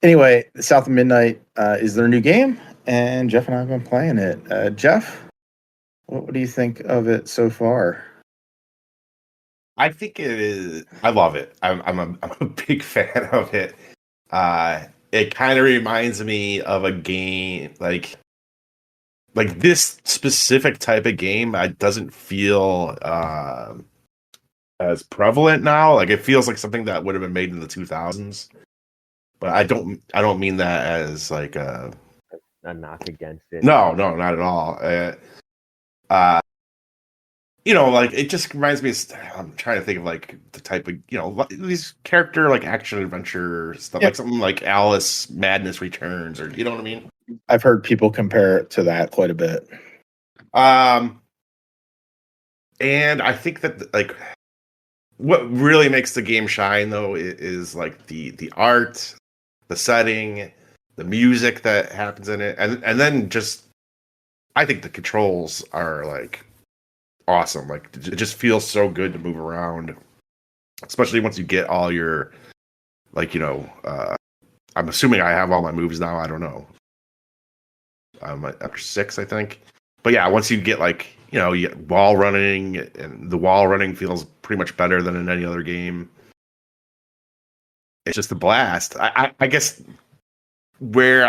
A: Anyway, South of Midnight is their new game, and Jeff and I have been playing it. Jeff, what do you think of it so far?
C: I think it is. I love it. I'm a big fan of it. It kind of reminds me of a game like like this specific type of game, it doesn't feel as prevalent now. Like it feels like something that would have been made in the 2000s. But I don't mean that as like a
B: knock against it.
C: No, not at all. Like it just reminds me. I'm trying to think of like the type of these character like action adventure stuff, like something like Alice Madness Returns, or you know what I mean.
A: I've heard people compare it to that quite a bit.
C: And I think that like what really makes the game shine though is like the art, the setting, the music that happens in it, and then just I think the controls are like awesome. Like it just feels so good to move around, especially once you get all your I'm assuming I have all my moves now. I don't know. After 6, I think. But yeah, once you get you get wall running, and the wall running feels pretty much better than in any other game. It's just a blast. I guess where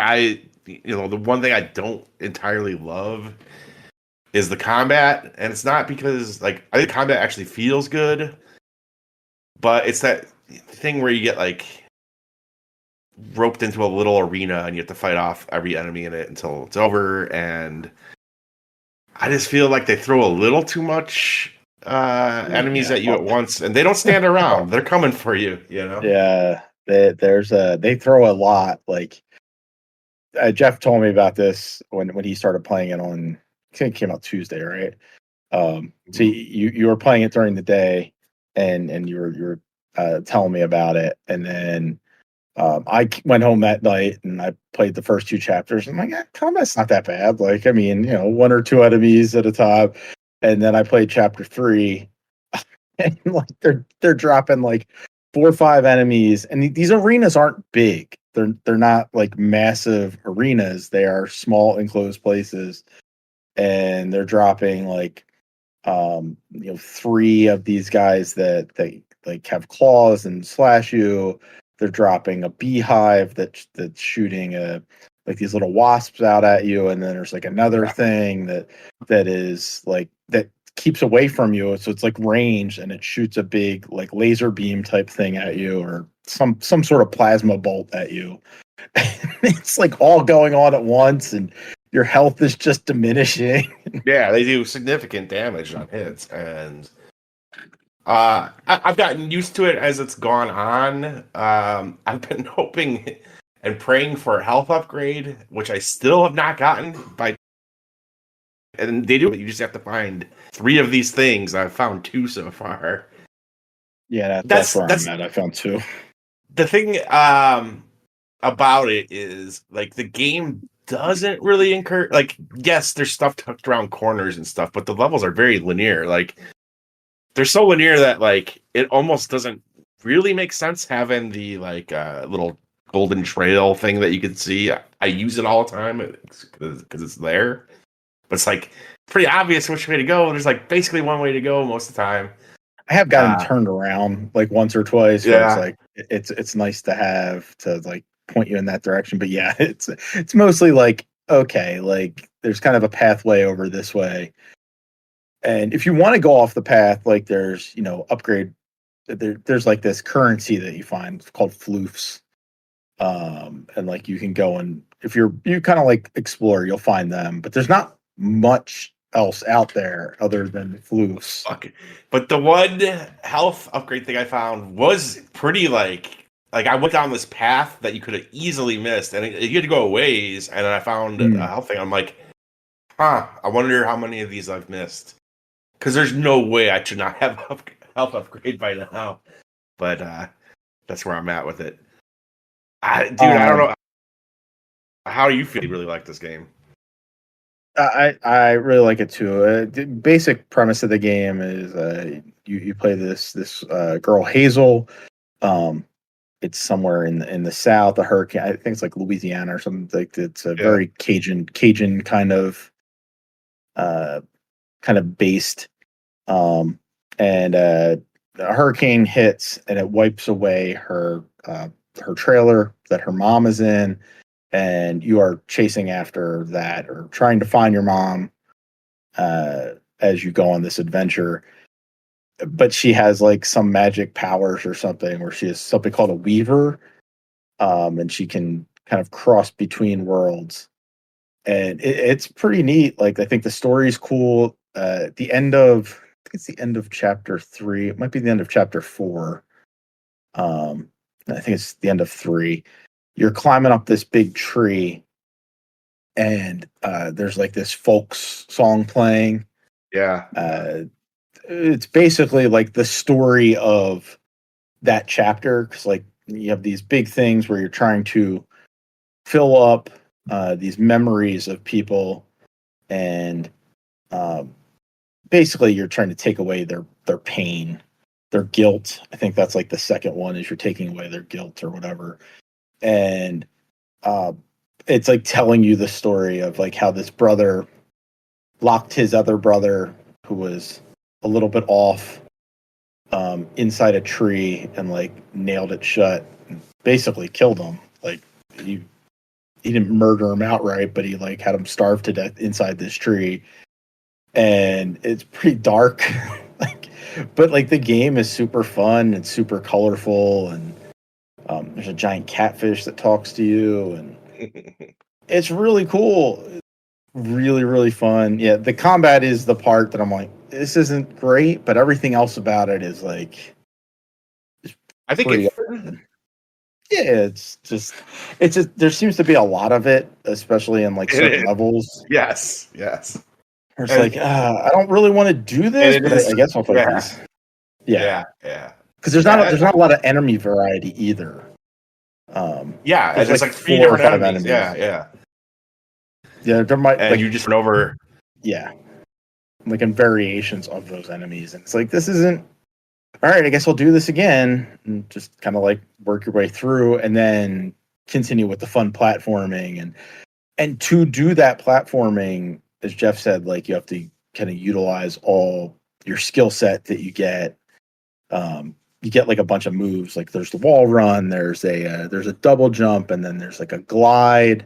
C: the one thing I don't entirely love is the combat, and it's not because I think combat actually feels good, but it's that thing where you get roped into a little arena and you have to fight off every enemy in it until it's over, and I just feel like they throw a little too much enemies at you at once, and they don't stand around. They're coming for you,
A: Yeah, they throw a lot. Jeff told me about this when he started playing it on. I think it came out Tuesday, right? So you were playing it during the day, and you were telling me about it, and then I went home that night and I played the first 2 chapters. I'm like, combat's not that bad. 1 or 2 enemies at a time, and then I played chapter 3, and they're dropping 4 or 5 enemies, and these arenas aren't big. They're not massive arenas. They are small enclosed places, and they're dropping 3 of these guys that they have claws and slash you. They're dropping a beehive that's shooting these little wasps out at you, and then there's another thing that is that keeps away from you, so it's ranged, and it shoots a big laser beam type thing at you, or some sort of plasma bolt at you. It's all going on at once, and your health is just diminishing.
C: Yeah, they do significant damage on hits, and I've gotten used to it as it's gone on. I've been hoping and praying for a health upgrade, which I still have not gotten. And they do it. You just have to find 3 of these things. I've found 2 so far.
A: Yeah, that's where I'm at. I found 2.
C: The thing about it is the game doesn't really encourage. Yes, there's stuff tucked around corners and stuff, but the levels are very linear. They're so linear that it almost doesn't really make sense having the little golden trail thing that you can see. I use it all the time because it's there, but it's pretty obvious which way to go. There's basically one way to go most of the time.
A: I have gotten turned around once or twice.
C: Yeah,
A: it's nice to have to point you in that direction. But yeah, it's mostly okay, there's kind of a pathway over this way. And if you want to go off the path, there's upgrade. There's this currency that you find. It's called floofs, and you can go, and if you kind of explore, you'll find them. But there's not much else out there other than floofs.
C: Okay. But the one health upgrade thing I found was pretty I went down this path that you could have easily missed, and you had to go a ways, and then I found a health thing. I'm like, I wonder how many of these I've missed. Because there's no way I should not have health upgrade by now. But that's where I'm at with it. I don't know. How do you feel? You really like this game?
A: I really like it too. The basic premise of the game is you play this girl Hazel. It's somewhere in the South, a hurricane. I think it's Louisiana or something. It's a very Cajun kind of based. And a hurricane hits and it wipes away her trailer that her mom is in, and you are chasing after that or trying to find your mom as you go on this adventure. But she has like some magic powers or something, where she has something called a weaver, and she can kind of cross between worlds, and it's pretty neat. Like I think the story's cool. At the end of, I think it's the end of chapter 3. It might be the end of chapter 4. Um, I think it's the end of 3. You're climbing up this big tree, and there's like this folk song playing.
C: Yeah.
A: It's basically like the story of that chapter, because like you have these big things where you're trying to fill up these memories of people, and um, basically you're trying to take away their pain, their guilt. I think that's like the second one, is you're taking away their guilt or whatever. And uh, it's like telling you the story of like how this brother locked his other brother, who was a little bit off, inside a tree, and like nailed it shut, basically killed him. Like he didn't murder him outright, but he like had him starved to death inside this tree. And it's pretty dark. Like, but like the game is super fun and super colorful, and there's a giant catfish that talks to you, and it's really cool. Really, really fun. Yeah, the combat is the part that I'm like, this isn't great, but everything else about it is like,
C: I think
A: pretty
C: it.
A: yeah, it's just there seems to be a lot of it, especially in like certain levels.
C: Yes.
A: Where it's like, I don't really want to do this, but I guess I'll play these.
C: Yeah.
A: Because there's not a lot of enemy variety either.
C: There's like 3
A: 4 or
C: different
A: 5
C: enemies.
A: Yeah, there might,
C: and
A: like,
C: you just run over.
A: Yeah, like in variations of those enemies, and it's like, this isn't all right. I guess I'll do this again, and just kind of like work your way through, and then continue with the fun platforming, and to do that platforming, as Jeff said, like you have to kind of utilize all your skill set that you get. You get like a bunch of moves. Like there's the wall run, there's a double jump, and then there's like a glide.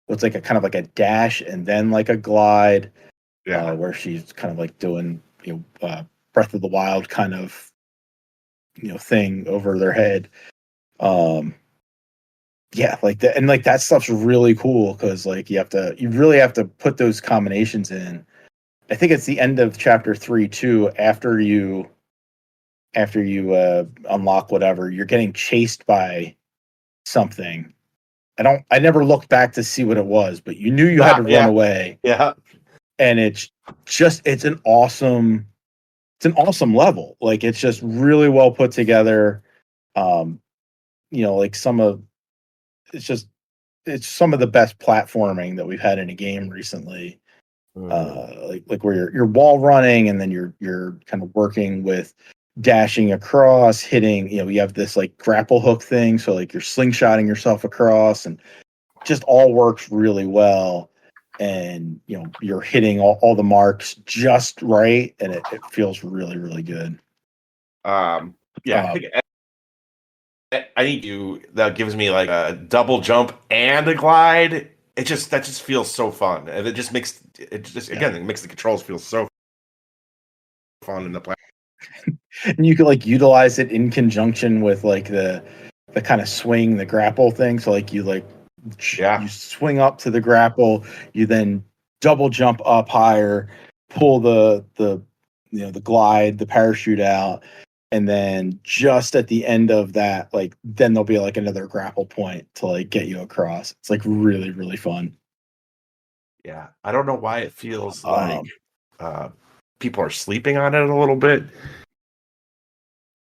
A: It's like a kind of like a dash and then like a glide. Where she's kind of like doing Breath of the Wild kind of thing over their head. Yeah, like that, and like that stuff's really cool, because like you really have to put those combinations in. I think it's the end of chapter 3 too. After you unlock whatever, you're getting chased by something. I never looked back to see what it was, but you knew you had to run away.
C: Yeah.
A: And it's an awesome level. Like it's just really well put together. Like it's some of the best platforming that we've had in a game recently. Like where you're wall running, and then you're kind of working with dashing across, hitting, you have this like grapple hook thing, so like you're slingshotting yourself across, and just all works really well. And you're hitting all the marks just right, and it feels really, really good.
C: I think I need you. That gives me like a double jump and a glide. That just feels so fun, and it makes the controls feel so fun in the play.
A: And you could like utilize it in conjunction with like the kind of swing, the grapple thing. So like you swing up to the grapple, you then double jump up higher, pull the glide, the parachute out, and then just at the end of that, like then there'll be like another grapple point to like get you across. It's like really, really fun.
C: Yeah, I don't know why it feels like people are sleeping on it a little bit.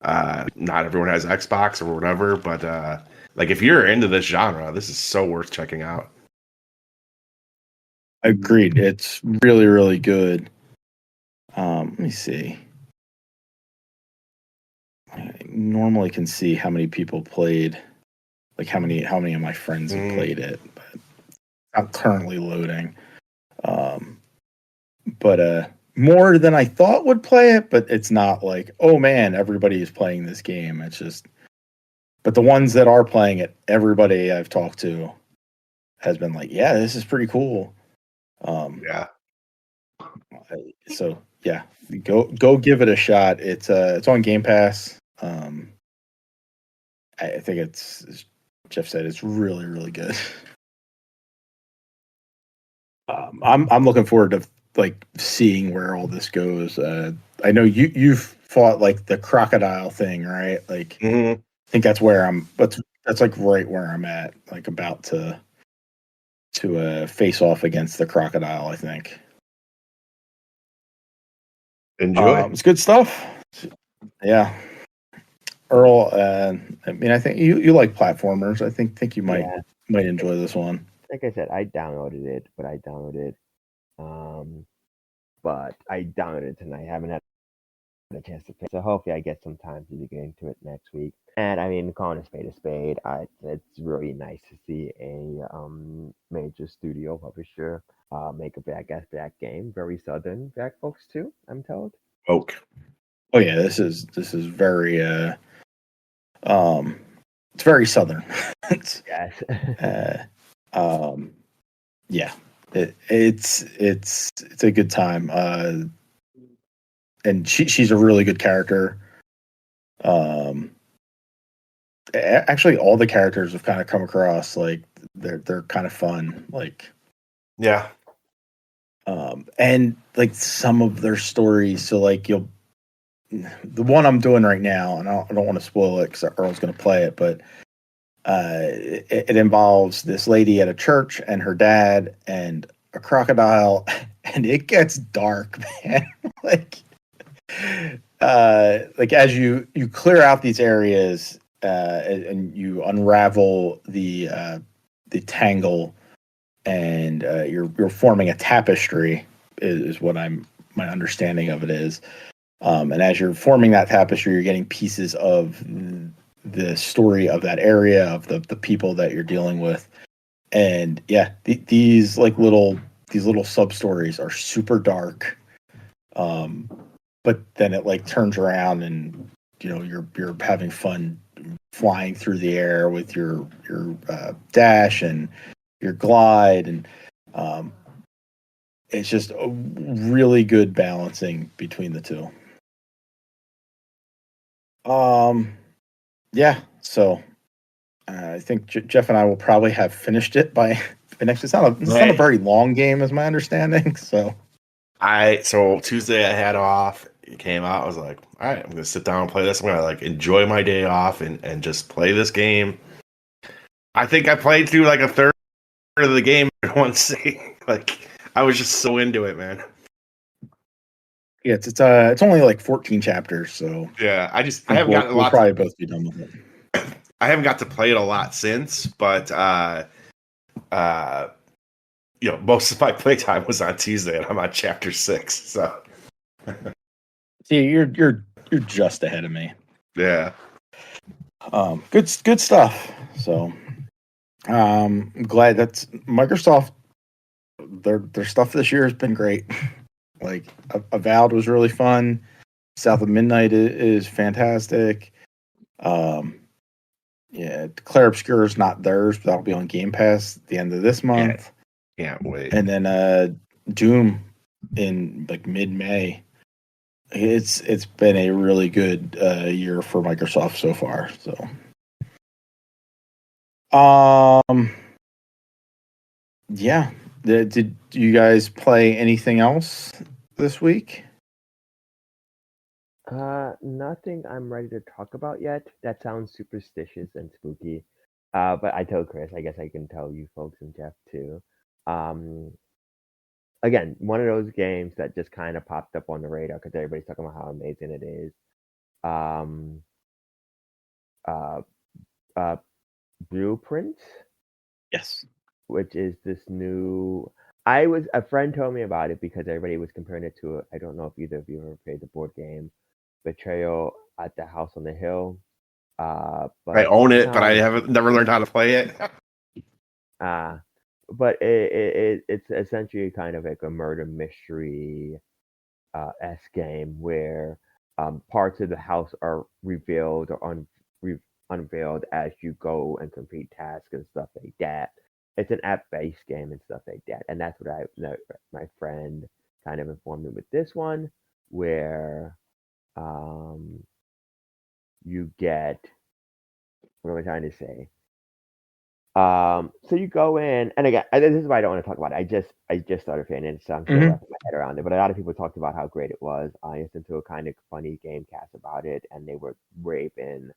C: Not everyone has Xbox or whatever, but like if you're into this genre, this is so worth checking out.
A: Agreed. It's really, really good. Let me see. I normally can see how many people played, like how many of my friends have played it, but I'm currently loading. But more than I thought would play it, but it's not like, oh man, everybody is playing this game. It's just, but the ones that are playing it, everybody I've talked to has been like, yeah, this is pretty cool.
C: Yeah.
A: So yeah, go give it a shot. It's on Game Pass. I think it's, as Jeff said, it's really, really good. I'm looking forward to like seeing where all this goes. I know you've fought like the crocodile thing, right? Like
C: Mhm.
A: I think that's where that's like right where I'm at, like about to face off against the crocodile, I think.
C: Enjoy.
A: It's good stuff. Yeah. Earl, I mean, I think you like platformers. I think you might
B: Yeah,
A: enjoy this one.
B: like I said, I downloaded it, but I downloaded it tonight. I haven't had a chance to play, so hopefully I get some time to get into it next week. And I mean, calling a spade, it's really nice to see a major studio publisher make a back game. Very southern back folks too, I'm told.
C: Oak.
A: Oh yeah, this is very it's very southern. It's
B: Yes.
A: um yeah. It's a good time. And she's a really good character. Um Actually all the characters have kind of come across like they're kind of fun. Like
C: Yeah.
A: and like some of their stories, so like the one I'm doing right now, and I don't want to spoil it because Earl's going to play it, but it involves this lady at a church and her dad and a crocodile, and it gets dark, man. Like as you clear out these areas and you unravel the tangle, and you're forming a tapestry is what my understanding of it is. And as you're forming that tapestry, you're getting pieces of the story of that area, of the people that you're dealing with. And yeah, these little sub stories are super dark. But then it like turns around, and you're having fun flying through the air with your dash and your glide, and um, it's just a really good balancing between the two. Um, yeah. So I think Jeff and I will probably have finished it by next. It's not a very long game, is my understanding. So
C: So Tuesday I had off. It came out. I was like, all right, I'm gonna sit down and play this. I'm gonna like enjoy my day off and just play this game. I think I played through like a third of the game in one sitting. Like I was just so into it, man.
A: yeah, it's only like 14 chapters. So
C: Yeah, I
A: I think
C: haven't gotten a
A: we'll
C: lot.
A: probably both be done with it.
C: I haven't got to play it a lot since, but uh, most of my playtime was on Tuesday, and I'm on chapter 6. So
A: See, you're just ahead of me.
C: yeah,
A: Good stuff. So I'm glad that's Microsoft. Their stuff this year has been great. Like Avowed was really fun. South of Midnight is fantastic. Um, yeah, Claire Obscure is not theirs, but that'll be on Game Pass at the end of this month.
C: can't wait.
A: And then Doom in like mid-May. It's been a really good year for Microsoft so far. So, yeah. Did you guys play anything else this week?
B: Nothing I'm ready to talk about yet. That sounds superstitious and spooky. But I told Chris, I guess I can tell you folks and Jeff too. Um, Again, one of those games that just kind of popped up on the radar because everybody's talking about how amazing it is. Um, uh, uh, Blueprint,
A: Yes.
B: which is this new. A friend told me about it because everybody was comparing it to. I don't know if either of you ever played the board game Betrayal at the House on the Hill.
C: I
B: But
C: own it, but I
B: sounds
C: haven't never learned how to play it.
B: uh but it's essentially kind of like a murder mystery s game where parts of the house are revealed or unveiled as you go and complete tasks and stuff like that. it's an app-based game and stuff like that. And that's what my friend kind of informed me with this one, where um, you get, what am I trying to say? So you go in, and again, this is why I don't want to talk about it. I just started playing it, so I'm still
A: Mm-hmm.
B: wrapping my head around it. But a lot of people talked about how great it was. I listened to a kind of funny game cast about it, and they were raving.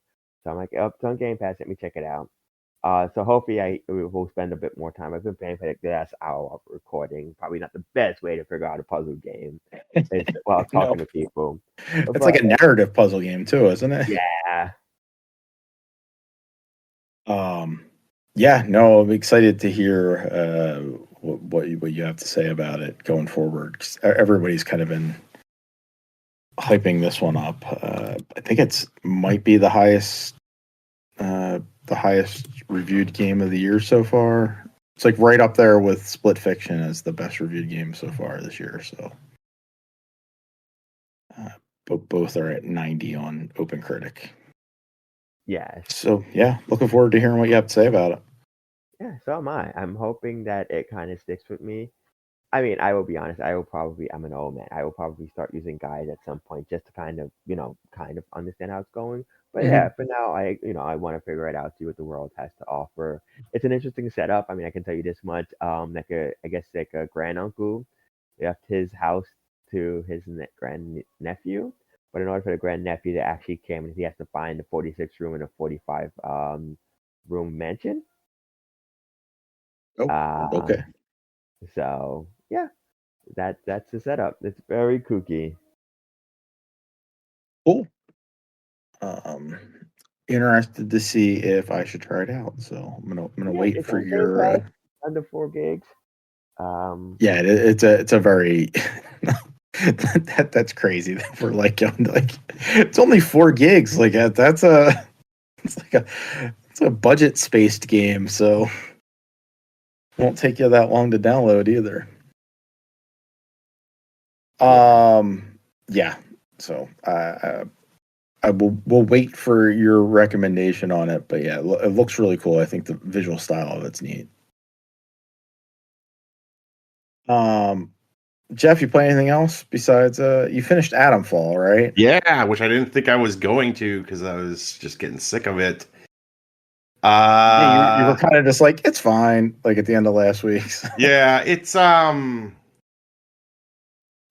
B: So I'm like, oh, it's on Game Pass. Let me check it out. So hopefully we will spend a bit more time. I've been playing for like the last hour of recording. Probably not the best way to figure out a puzzle game is while
A: No,
B: talking to people.
A: it's
B: But
A: like a narrative puzzle game too, isn't it?
B: yeah,
A: Um, yeah, no, I'm excited to hear what you have to say about it going forward. 'Cause everybody's kind of been hyping this one up. I think it's might be the highest reviewed game of the year so far. It's like right up there with Split Fiction as the best reviewed game so far this year. So, but both are at 90 on OpenCritic.
B: yes.
A: So yeah, looking forward to hearing what you have to say about it.
B: Yeah, so am I. I'm hoping that it kind of sticks with me. I mean, I will be honest. I'm an old man. I will probably start using guides at some point just to kind of, kind of understand how it's going. But
A: Mm-hmm.
B: yeah, for now, I want to figure it out, see what the world has to offer. It's an interesting setup. I mean, I can tell you this much. I guess like a grand uncle left his house to his grand nephew, but in order for the grand nephew to actually come, he has to find the 46 room and a 45 room mansion.
A: Oh,
B: Um,
A: okay.
B: so yeah, that's the setup. It's very kooky.
A: Cool. Um, interested to see if I should try it out. So I'm gonna
B: Yeah,
A: wait
B: it's
A: for
B: on Game
A: your.
B: Pass, under 4 gigs.
A: Yeah, it's a very that's crazy that we're like going to, like it's only 4 gigs. Like that's a it's like it's a budget spaced game, so won't take you that long to download either.
B: Yeah,
A: Yeah. So we'll wait for your recommendation on it, but yeah, it looks really cool. I think the visual style of it's neat. Um, Jeff, you play anything else besides you finished Atomfall, right?
C: Yeah, which I didn't think I was going to because I was just getting sick of it.
A: Yeah, you were kind of just like it's fine, like at the end of last week's.
C: Yeah, it's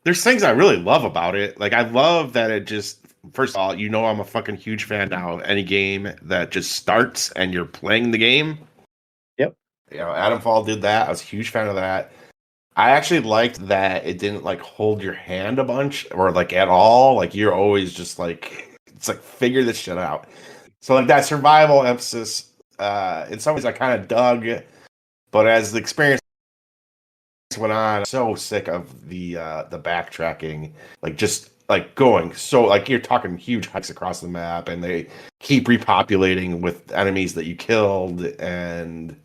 C: there's things I really love about it. Like I love that it just first of all, I'm a fucking huge fan now of any game that just starts and you're playing the game.
A: Yep.
C: Atomfall did that. I was a huge fan of that. I actually liked that it didn't like hold your hand a bunch or like at all. Like you're always just like it's like figure this shit out. So like that survival emphasis, in some ways I kind of dug, but as the experience went on, I'm so sick of the backtracking, like just like going so like you're talking huge hikes across the map, and they keep repopulating with enemies that you killed, and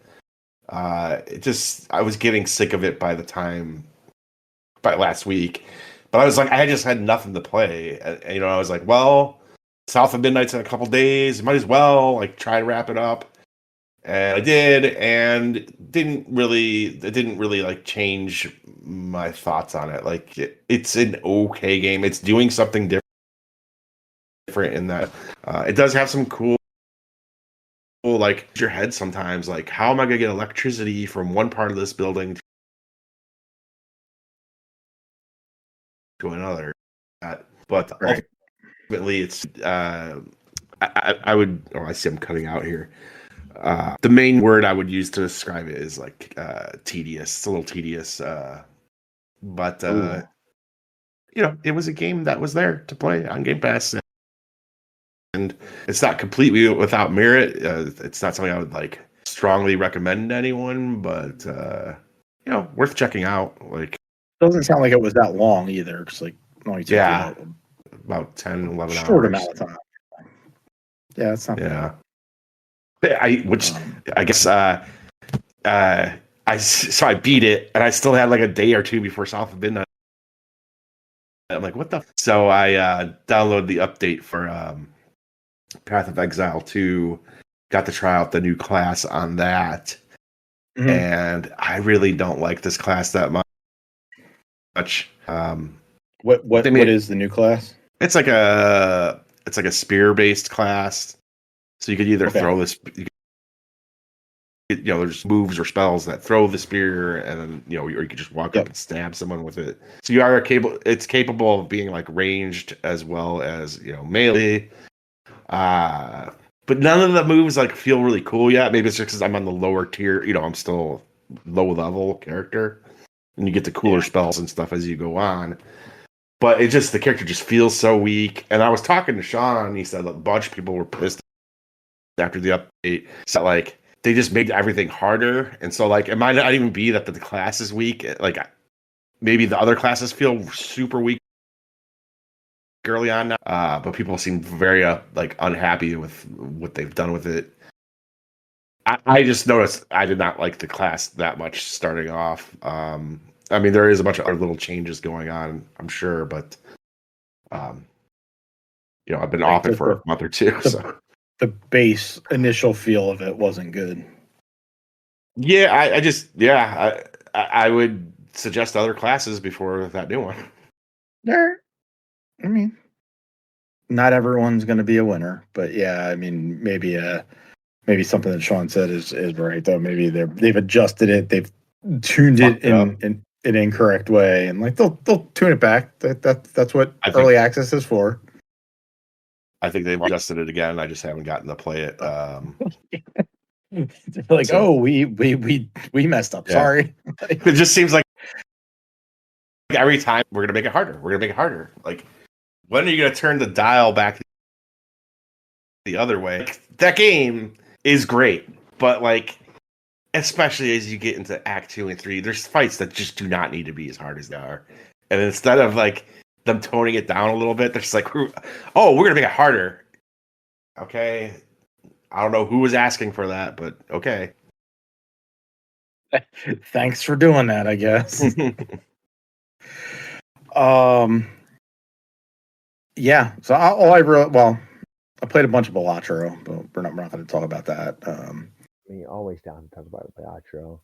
C: it just I was getting sick of it by last week. But I was like, I just had nothing to play. And, I was like, well, South of Midnight's in a couple days. Might as well like try to wrap it up. And I did, and it didn't really like change my thoughts on it. Like it's an okay game. It's doing something different in that it does have some cool like your head sometimes. Like, how am I gonna get electricity from one part of this building to another? But
A: Right.
C: ultimately, it's I would. Oh, I see I'm cutting out here. The main word I would use to describe it is like tedious. It's a little tedious, but
A: Ooh.
C: it was a game that was there to play on Game Pass, and it's not completely without merit. It's not something I would like strongly recommend to anyone, but worth checking out. Like,
A: Doesn't sound like it was that long either. It's like it only took
C: yeah,
A: you
C: about 10, 11
A: short
C: hours.
A: amount of time. Yeah, it's not
C: Yeah,
A: bad.
C: which I guess I beat it, and I still had like a day or two before South of Midnight. I'm like, what the? So I downloaded the update for Path of Exile 2. Got to try out the new class on that, and I really don't like this class that much.
A: What is the new class?
C: It's like a spear based class, so you could either throw this. There's moves or spells that throw the spear, and then or you could just walk up and stab someone with it. So you are capable. It's capable of being like ranged as well as melee. But none of the moves like feel really cool yet. Maybe it's just because I'm on the lower tier. I'm still low level character, and you get the cooler spells and stuff as you go on. But the character just feels so weak. And I was talking to Sean, and he said a bunch of people were pissed after the update. So like they just made everything harder, and so like it might not even be that the class is weak. Like maybe the other classes feel super weak early on now, but people seem very unhappy with what they've done with it. I just noticed I did not like the class that much starting off. I mean, there is a bunch of other little changes going on, I'm sure, but I've been off it for a month or two. So
A: the base initial feel of it wasn't good.
C: Yeah, I would suggest other classes before that new one.
A: I mean, not everyone's going to be a winner, but yeah, I mean, maybe something that Sean said is right though. Maybe they've adjusted it, they've tuned it in an incorrect way, and like they'll tune it back. That's what early access is for.
C: I think they've adjusted it again. I just haven't gotten to play it.
A: They're like, we messed up. Yeah. Sorry.
C: It just seems like every time we're gonna make it harder. We're gonna make it harder. Like, when are you gonna turn the dial back the other way? Like, that game is great, but like, especially as you get into Act 2 and 3, there's fights that just do not need to be as hard as they are. And instead of like them toning it down a little bit, they're just like, we're gonna make it harder. Okay. I don't know who was asking for that, but okay.
A: Thanks for doing that, I guess. Yeah. So I played a bunch of Balatro, but we're not going to talk about that.
B: You're always down to talk about Balatro.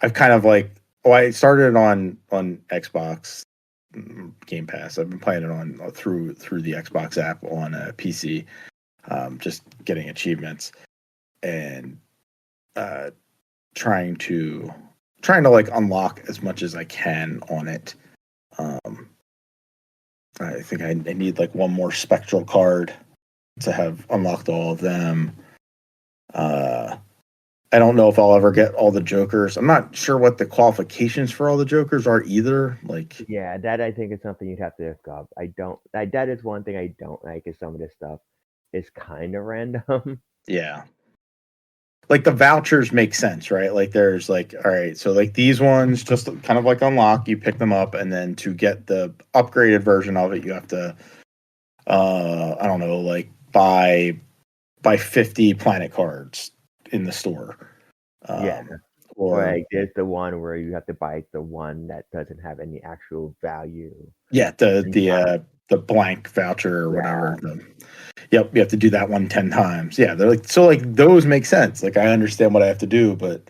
A: I've kind of I started on Xbox Game Pass. I've been playing it on through the Xbox app on a PC. Just getting achievements and trying to unlock as much as I can on it. I think I need one more spectral card to have unlocked all of them. I don't know if I'll ever get all the Jokers. I'm not sure what the qualifications for all the Jokers are either.
B: Yeah, that I think is something you'd have to look up. That is one thing I don't like, is some of this stuff is kind of random.
A: Yeah. The vouchers make sense, right? There's all right, so these ones just kind of unlock, you pick them up, and then to get the upgraded version of it, you have to, I don't know, buy 50 planet cards in the store.
B: Yeah. Or there's the one where you have to buy the one that doesn't have any actual value.
A: Yeah, the blank voucher or whatever. Yep, you have to do that one 10 times. Yeah, they're those make sense. I understand what I have to do, but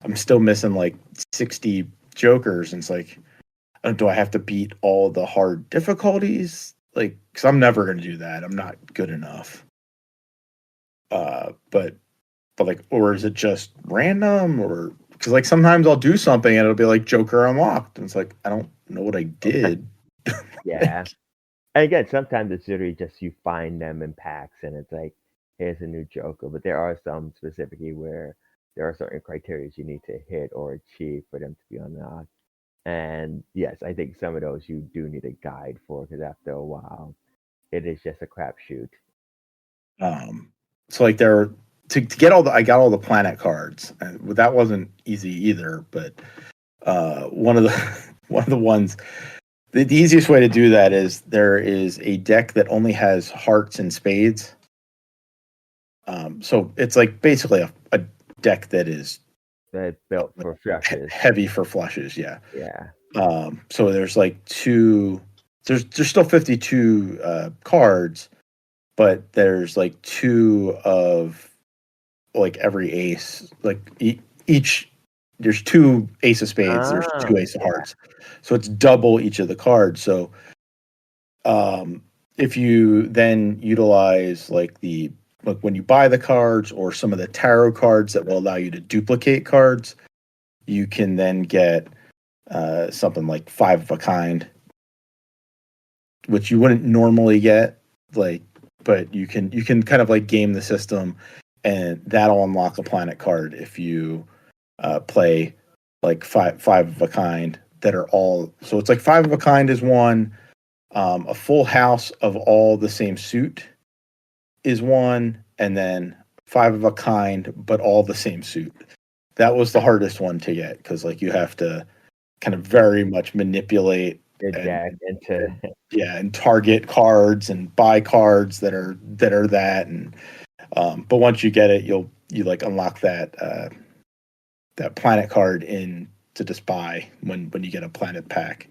A: I'm still missing 60 Jokers, and it's do I have to beat all the hard difficulties? Because I'm never going to do that. I'm not good enough. But or is it just random? Or because sometimes I'll do something and it'll be Joker unlocked, and it's I don't know what I did.
B: Yeah. And again, sometimes it's literally just you find them in packs and it's here's a new Joker. But there are some specifically where there are certain criteria you need to hit or achieve for them to be unlocked. And yes, I think some of those you do need a guide for, because after a while, it is just a crapshoot.
A: So there to get I got all the planet cards, and that wasn't easy either. But one of the ones. The easiest way to do that is there is a deck that only has hearts and spades. So it's basically a deck that is
B: built for flushes.
A: Heavy for flushes, yeah.
B: Yeah.
A: So there's there's still 52 cards, but there's 2 of like every ace. Like each, there's 2 ace of spades, there's 2 ace of hearts, so it's double each of the cards. So, if you then utilize like when you buy the cards or some of the tarot cards that will allow you to duplicate cards, you can then get something like 5 of a kind, which you wouldn't normally get. Like, but you can kind of like game the system, and that'll unlock a planet card if you play like five of a kind that are all. So it's like 5 of a kind is one. A full house of all the same suit is one, and then 5 of a kind, but all the same suit. That was the hardest one to get because like you have to kind of very much manipulate
B: the deck into
A: and target cards and buy cards that are that. And but once you get it, you like unlock that that planet card in to just buy when you get a planet pack.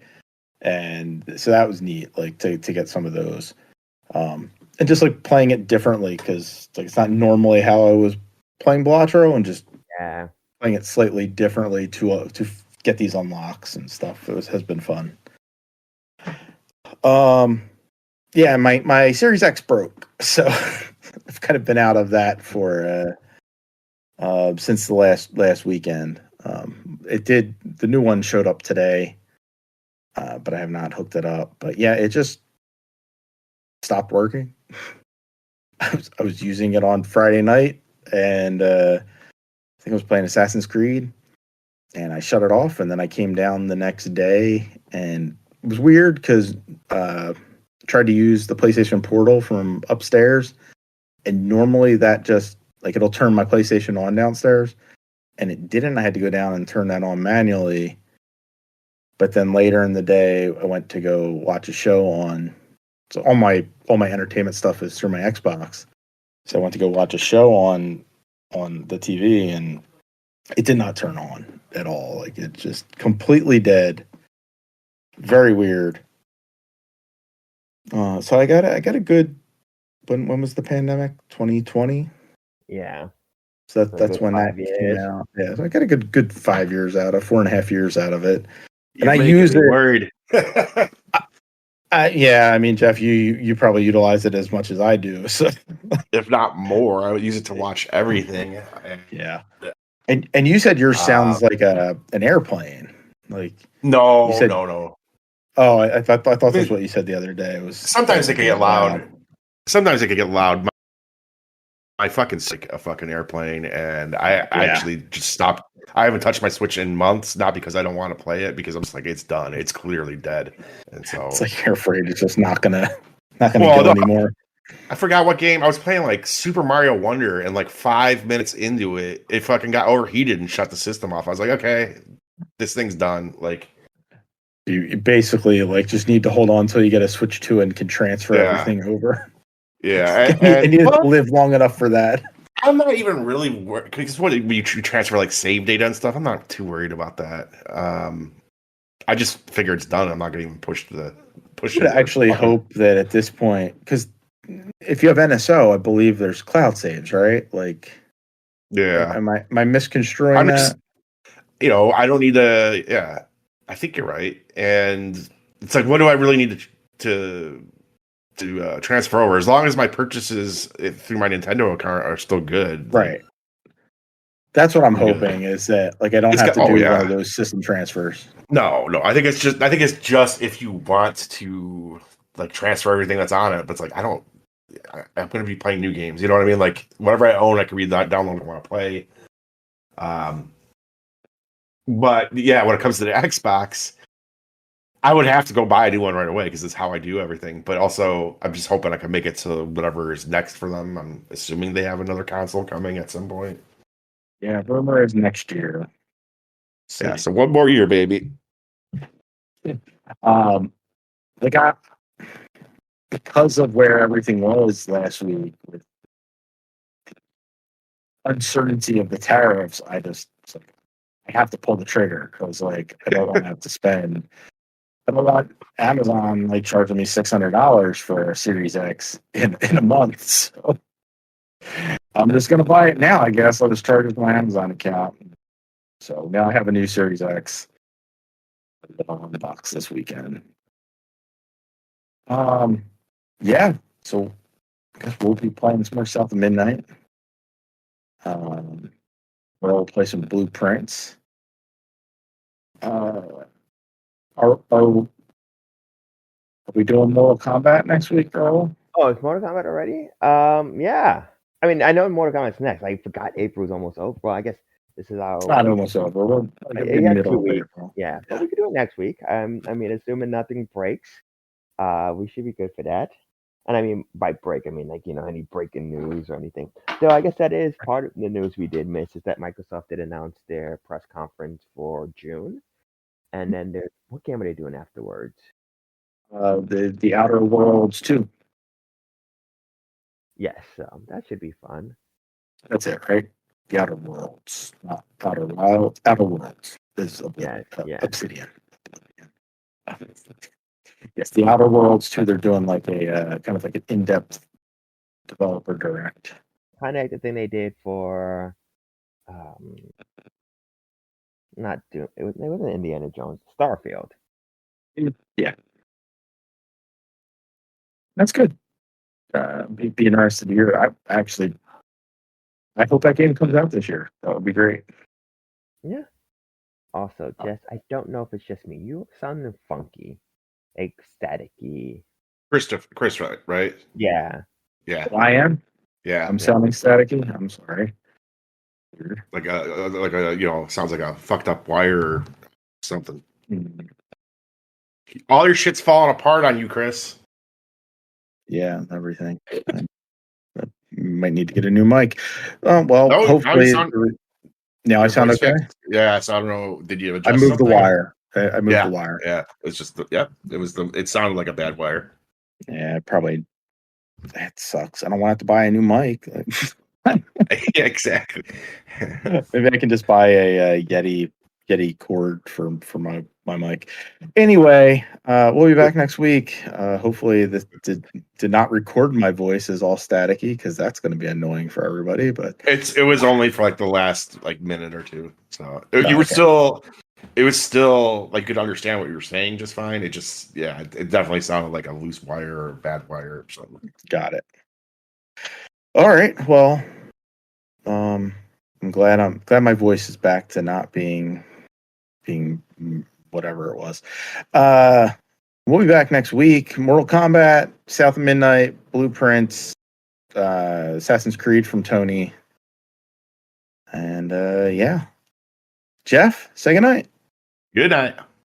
A: And so that was neat, like to get some of those, and just like playing it differently because like it's not normally how I was playing Blatro, and just playing it slightly differently to get these unlocks and stuff. Has been fun. Yeah, my Series X broke, so I've kind of been out of that for since the last weekend. The new one showed up today. But I have not hooked it up. But yeah, it just stopped working. I was using it on Friday night, and I think I was playing Assassin's Creed, and I shut it off, and then I came down the next day, and it was weird because I tried to use the PlayStation Portal from upstairs, and normally that just like it'll turn my PlayStation on downstairs, and it didn't. I had to go down and turn that on manually. But then later in the day, I went to go watch a show on. So all my entertainment stuff is through my Xbox. So I went to go watch a show on the TV, and it did not turn on at all. Like it just completely dead. Very weird. So I got a good. When was the pandemic? 2020.
B: Yeah.
A: So that's when that came out. Yeah, so I got a good 5 years out of 4.5 years out of it.
C: And I use it. Worried.
A: Yeah, I mean, Jeff, you probably utilize it as much as I do, so
C: if not more. I would use it to watch everything.
A: Yeah, and you said yours sounds like an airplane. Like
C: no.
A: Oh, I thought that's what you said the other day. It was
C: sometimes it can get loud. Sometimes it can get loud. My fucking sick a fucking airplane, and I actually just stopped. I haven't touched my Switch in months, not because I don't want to play it, because I'm just like, it's done. It's clearly dead, and so
A: it's like you're afraid it's just not gonna go anymore.
C: I forgot what game I was playing, like Super Mario Wonder, and like 5 minutes into it, it fucking got overheated and shut the system off. I was like, okay, this thing's done. Like,
A: you basically like just need to hold on until you get a Switch 2 and can transfer everything over.
C: Yeah,
A: and you live long enough for that.
C: I'm not even really worried because what you transfer like save data and stuff. I'm not too worried about that. I just figure it's done. I'm not going to even push it.
A: I actually hope that at this point, because if you have NSO, I believe there's cloud saves, right? Like,
C: yeah.
A: Am I misconstruing that?
C: I don't need to. Yeah, I think you're right. And it's like, what do I really need to transfer over? As long as my purchases through my Nintendo account are still good,
A: right? That's what I'm hoping is that like I don't have to do one of those system transfers.
C: No. I think it's just if you want to like transfer everything that's on it, but it's like I'm going to be playing new games. You know what I mean? Like whatever I own, I can read that, download, and want to play. But yeah, when it comes to the Xbox, I would have to go buy a new one right away because it's how I do everything. But also, I'm just hoping I can make it to whatever is next for them. I'm assuming they have another console coming at some point.
A: Yeah, rumor is next year.
C: Yeah, so one more year, baby.
A: Because of where everything was last week with uncertainty of the tariffs, I have to pull the trigger because like I don't want to have to spend. I don't want Amazon like charging me $600 for a Series X in a month. So I'm just gonna buy it now. I guess I'll just charge it with my Amazon account. So now I have a new Series X on the box this weekend. Yeah. So I guess we'll be playing some more South of Midnight. We'll play some Blueprints. Are we doing Mortal Kombat next week, Earl?
B: Oh, it's Mortal Kombat already? Yeah. I mean, I know Mortal Kombat's next. I forgot April's almost over. Well, I guess this is our.
A: It's not almost over. We're like in the
B: Yeah,
A: middle
B: 2
A: of
B: weeks.
A: April.
B: Yeah, but we could do it next week. I mean, assuming nothing breaks, we should be good for that. And I mean, by break, I mean like any breaking news or anything. So I guess that is part of the news we did miss is that Microsoft did announce their press conference for June, and then there's what game are they doing afterwards?
A: The Outer Worlds too.
B: Yes, that should be fun.
A: That's it, right? The Outer Worlds, not Outer Wilds. Outer Worlds is
B: Yeah.
A: Obsidian. Yes, the Outer Worlds too. They're doing like a kind of like an in-depth developer direct.
B: Kind of like the thing they did for, not Doom. It wasn't Indiana Jones. Starfield.
A: Yeah, that's good. Be interested to hear. I hope that game comes out this year. That would be great.
B: Yeah. Also, Jess, I don't know if it's just me. You sounding funky, like staticky.
C: Chris, right?
B: Yeah.
C: Yeah.
A: I am.
C: Yeah.
A: I'm sounding staticky. I'm sorry. Weird.
C: Like a sounds like a fucked up wire or something. All your shit's falling apart on you, Chris.
A: Yeah, everything. Might need to get a new mic. Well,
C: Oh,
A: hopefully. Now I
C: your
A: sound
C: voice
A: okay.
C: Yeah, so I don't know. Did you adjust?
A: I moved
C: something?
A: the wire. I moved the wire.
C: Yeah, it's just it sounded like a bad wire.
A: Yeah, probably. That sucks. I don't want to have to buy a new mic.
C: Yeah, exactly.
A: Maybe I can just buy a Yeti cord for my mic. Anyway, we'll be back next week. Hopefully, this did not record my voice as all staticky because that's going to be annoying for everybody. But
C: it was only for like the last minute or two, so
A: okay.
C: it was still like you could understand what you were saying just fine. It just it definitely sounded like a loose wire or a bad wire or something.
A: Got it. All right. Well, I'm glad my voice is back to not being whatever it was. We'll be back next week. Mortal Kombat, South of Midnight, Blueprints, Assassin's Creed from Tony. And yeah. Jeff, say goodnight.
C: Good night.